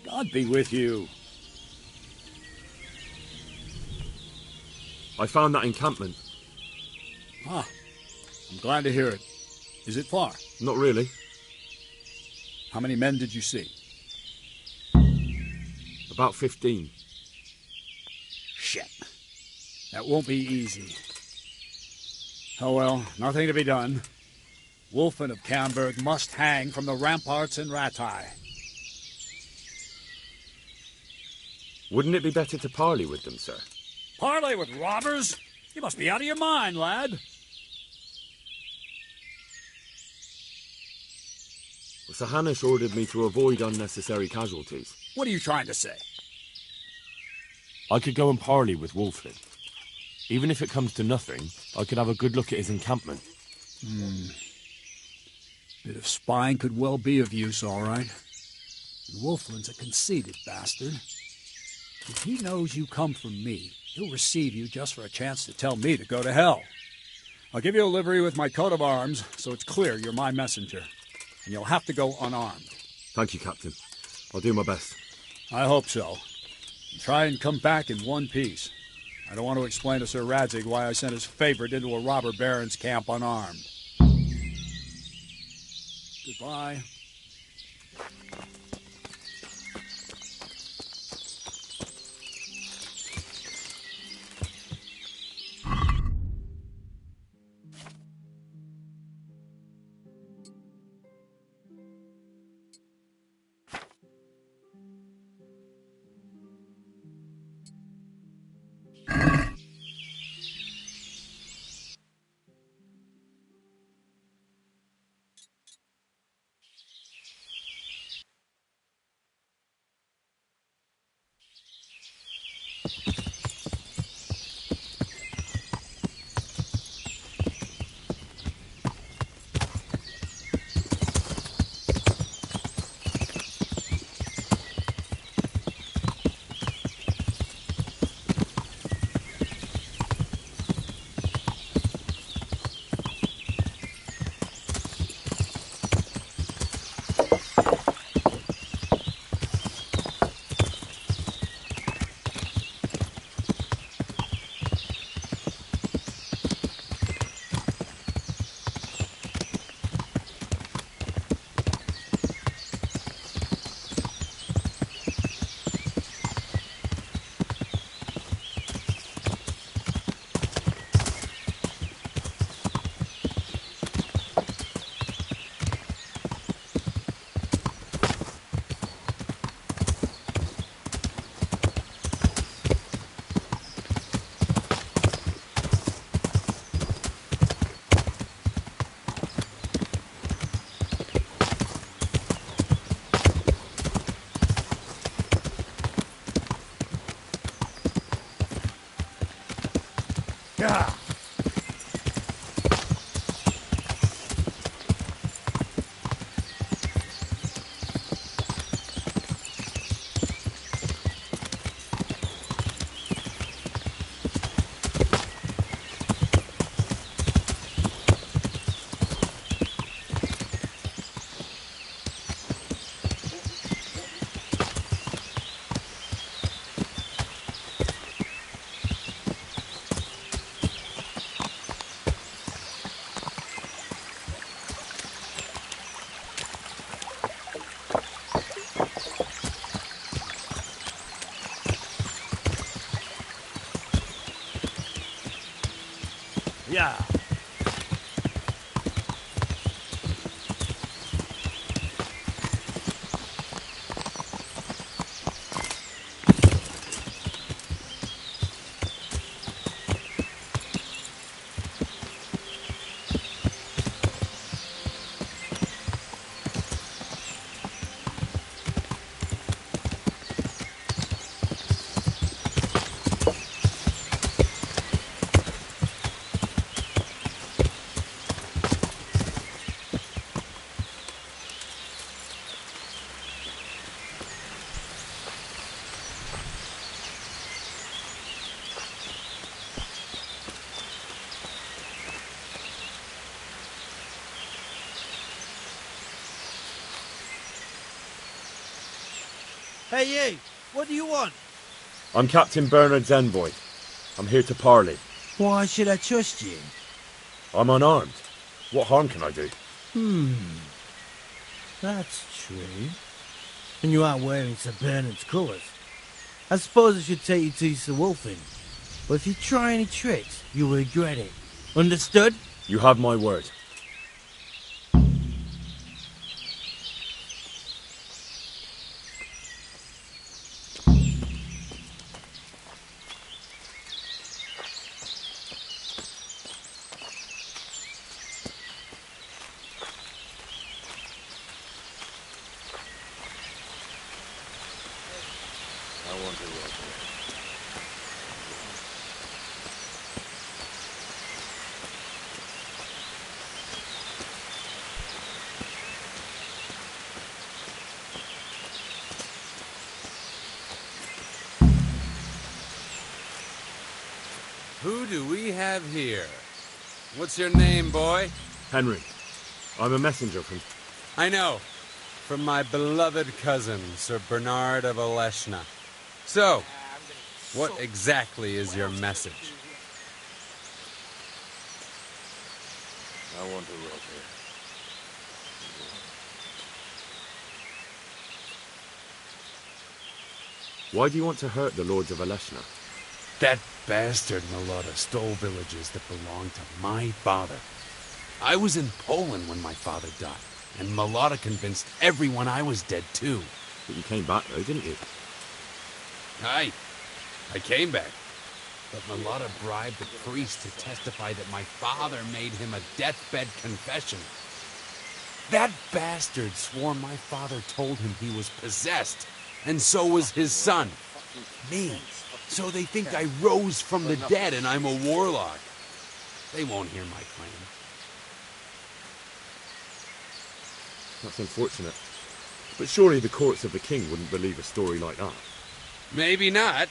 God be with you. I found that encampment. Ah, I'm glad to hear it. Is it far? Not really. How many men did you see? About 15. Shit. That won't be easy. Oh well, nothing to be done. Wolflin of Camberg must hang from the ramparts in Rattay. Wouldn't it be better to parley with them, sir? Parley with robbers? You must be out of your mind, lad. Sir Hanush ordered me to avoid unnecessary casualties. What are you trying to say? I could go and parley with Wolflin. Even if it comes to nothing, I could have a good look at his encampment. Bit of spying could well be of use, all right. And Wolflin's a conceited bastard. If he knows you come from me, he'll receive you just for a chance to tell me to go to hell. I'll give you a livery with my coat of arms, so it's clear you're my messenger. And you'll have to go unarmed. Thank you, Captain. I'll do my best. I hope so. And try and come back in one piece. I don't want to explain to Sir Radzig why I sent his favorite into a robber baron's camp unarmed. Goodbye. Yeah. Hey, you! What do you want? I'm Captain Bernard's envoy. I'm here to parley. Why should I trust you? I'm unarmed. What harm can I do? That's true. And you aren't wearing Sir Bernard's colours. I suppose I should take you to Sir Wolflin. But if you try any tricks, you'll regret it. Understood? You have my word. Who do we have here? What's your name, boy? Henry. I'm a messenger from... I know. From my beloved cousin, Sir Bernard of Aleshna. So, what exactly is your message? I want to rob here. Why do you want to hurt the Lords of Aleshna? That bastard Malota stole villages that belonged to my father. I was in Poland when my father died, and Malota convinced everyone I was dead too. But you came back though, didn't you? I came back. But Malota bribed the priest to testify that my father made him a deathbed confession. That bastard swore my father told him he was possessed, and so was his son, me. So they think I rose from the dead and I'm a warlock. They won't hear my claim. That's unfortunate. But surely the courts of the king wouldn't believe a story like that. Maybe not.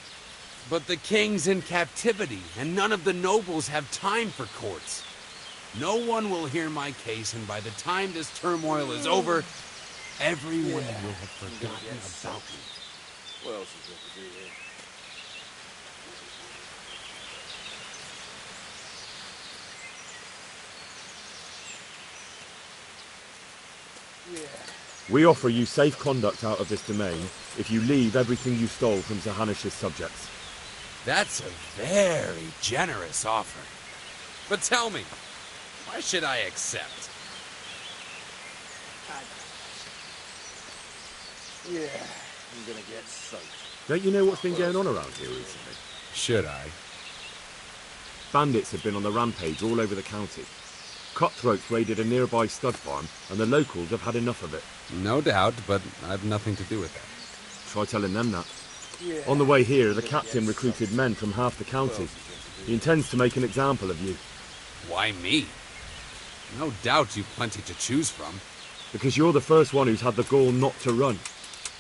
But the king's in captivity, and none of the nobles have time for courts. No one will hear my case, and by the time this turmoil is over, everyone will have forgotten about me. What else is there to do here? We offer you safe conduct out of this domain if you leave everything you stole from Sir Hanush's subjects. That's a very generous offer. But tell me, why should I accept? Yeah, I'm gonna get soaked. Don't you know what's been going on around here recently? Should I? Bandits have been on the rampage all over the county. Cutthroats raided a nearby stud farm, and the locals have had enough of it. No doubt, but I've nothing to do with that. Try telling them that. On the way here, the captain recruited men from half the county. He intends to make an example of you. Why me? No doubt you've plenty to choose from. Because you're the first one who's had the gall not to run.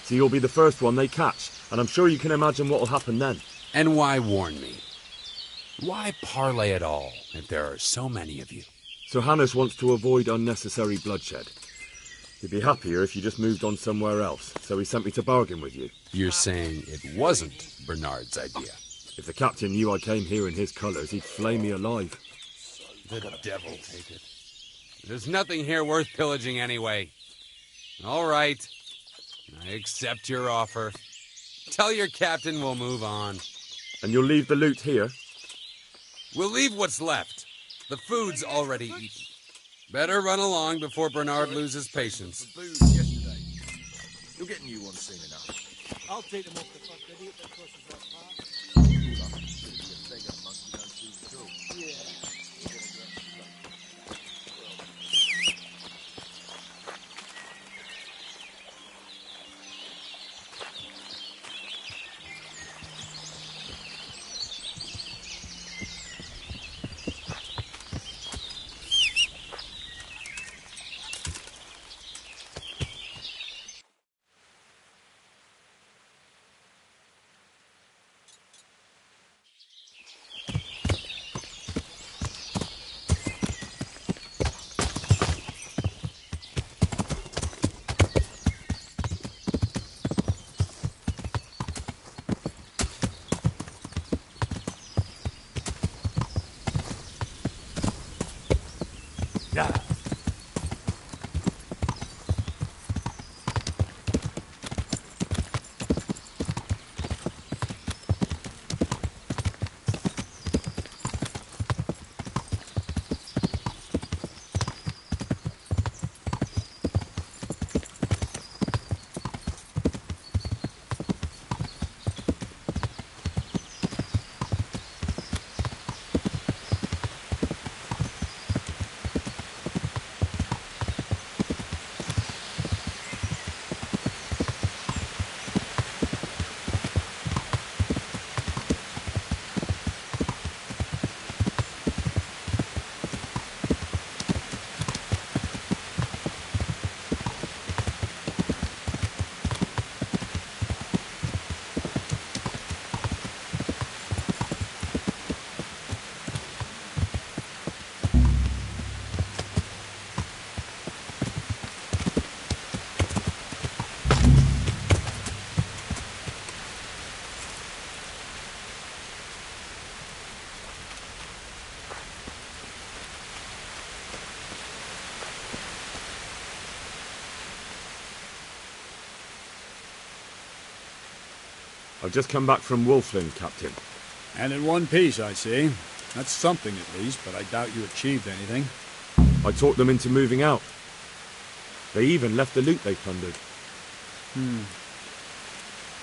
So you'll be the first one they catch, and I'm sure you can imagine what'll happen then. And why warn me? Why parley at all, if there are so many of you? So Hanush wants to avoid unnecessary bloodshed. He'd be happier if you just moved on somewhere else, so he sent me to bargain with you. You're saying it wasn't Bernard's idea? If the captain knew I came here in his colours, he'd flay me alive. The devil take it. There's nothing here worth pillaging anyway. All right. I accept your offer. Tell your captain we'll move on. And you'll leave the loot here? We'll leave what's left. The food's already eaten. Better run along before Bernard loses patience. You'll get new ones soon enough. I'll take them off the fuck idiot that crosses that path. Yeah. I've just come back from Wolflin, Captain. And in one piece, I see. That's something at least, but I doubt you achieved anything. I talked them into moving out. They even left the loot they plundered. I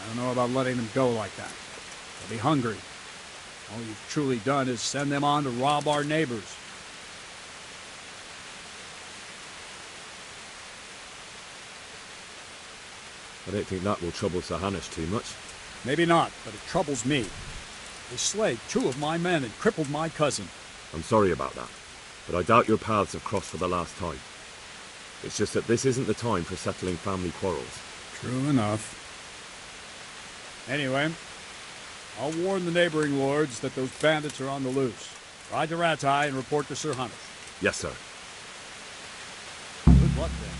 don't know about letting them go like that. They'll be hungry. All you've truly done is send them on to rob our neighbors. I don't think that will trouble Sir Hanush too much. Maybe not, but it troubles me. They slayed 2 of my men and crippled my cousin. I'm sorry about that, but I doubt your paths have crossed for the last time. It's just that this isn't the time for settling family quarrels. True enough. Anyway, I'll warn the neighboring lords that those bandits are on the loose. Ride to Ratai and report to Sir Hanush. Yes, sir. Good luck then.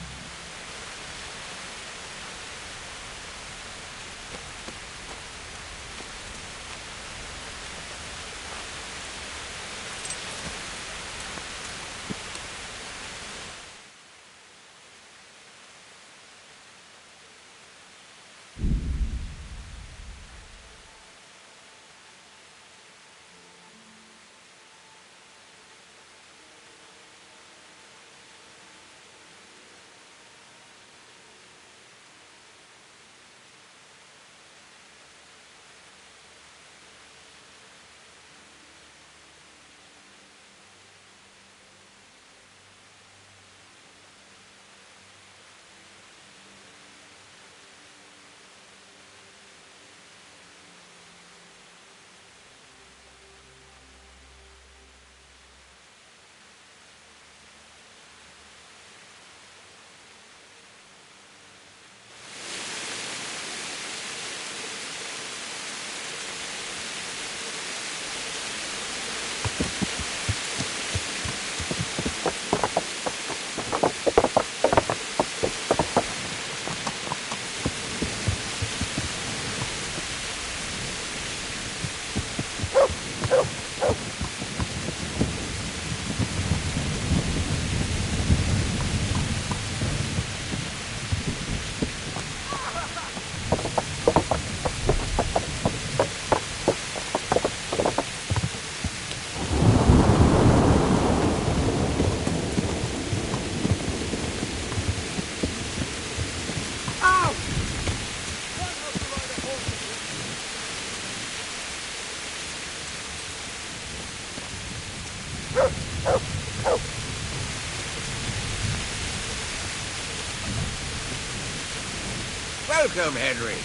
Welcome, Henry.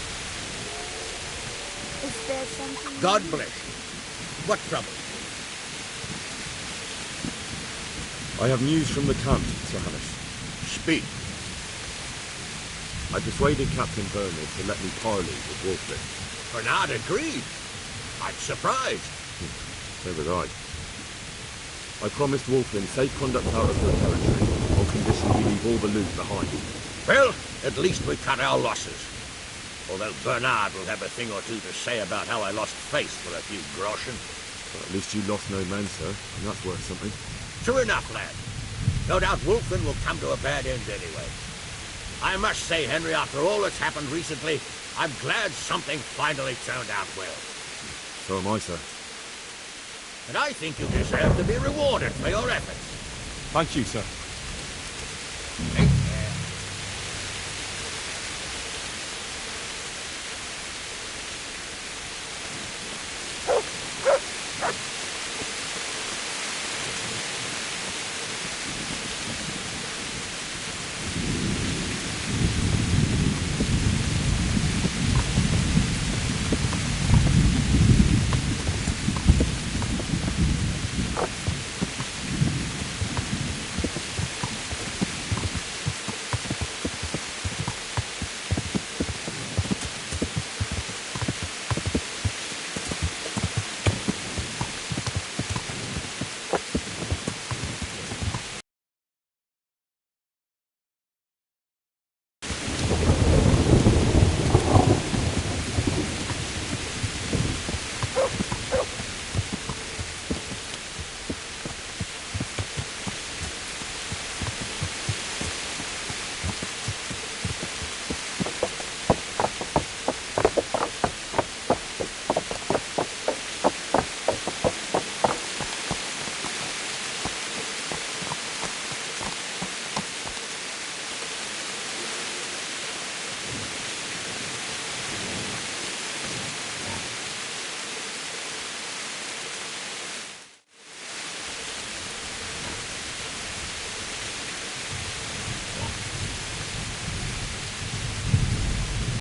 Is there something... God bless you. What trouble? I have news from the camp, Sir Hanush. Speak. I persuaded Captain Bernard to let me parley with Wolflin. Bernard agreed. I'm surprised. So was I. I promised Wolflin safe conduct out of your territory, on condition he leave all the loot behind. Well, at least we cut our losses. Although Bernard will have a thing or two to say about how I lost face for a few groschen. But at least you lost no men, sir, and that's worth something. True enough, lad. No doubt Wolflin will come to a bad end anyway. I must say, Henry, after all that's happened recently, I'm glad something finally turned out well. So am I, sir. And I think you deserve to be rewarded for your efforts. Thank you, sir.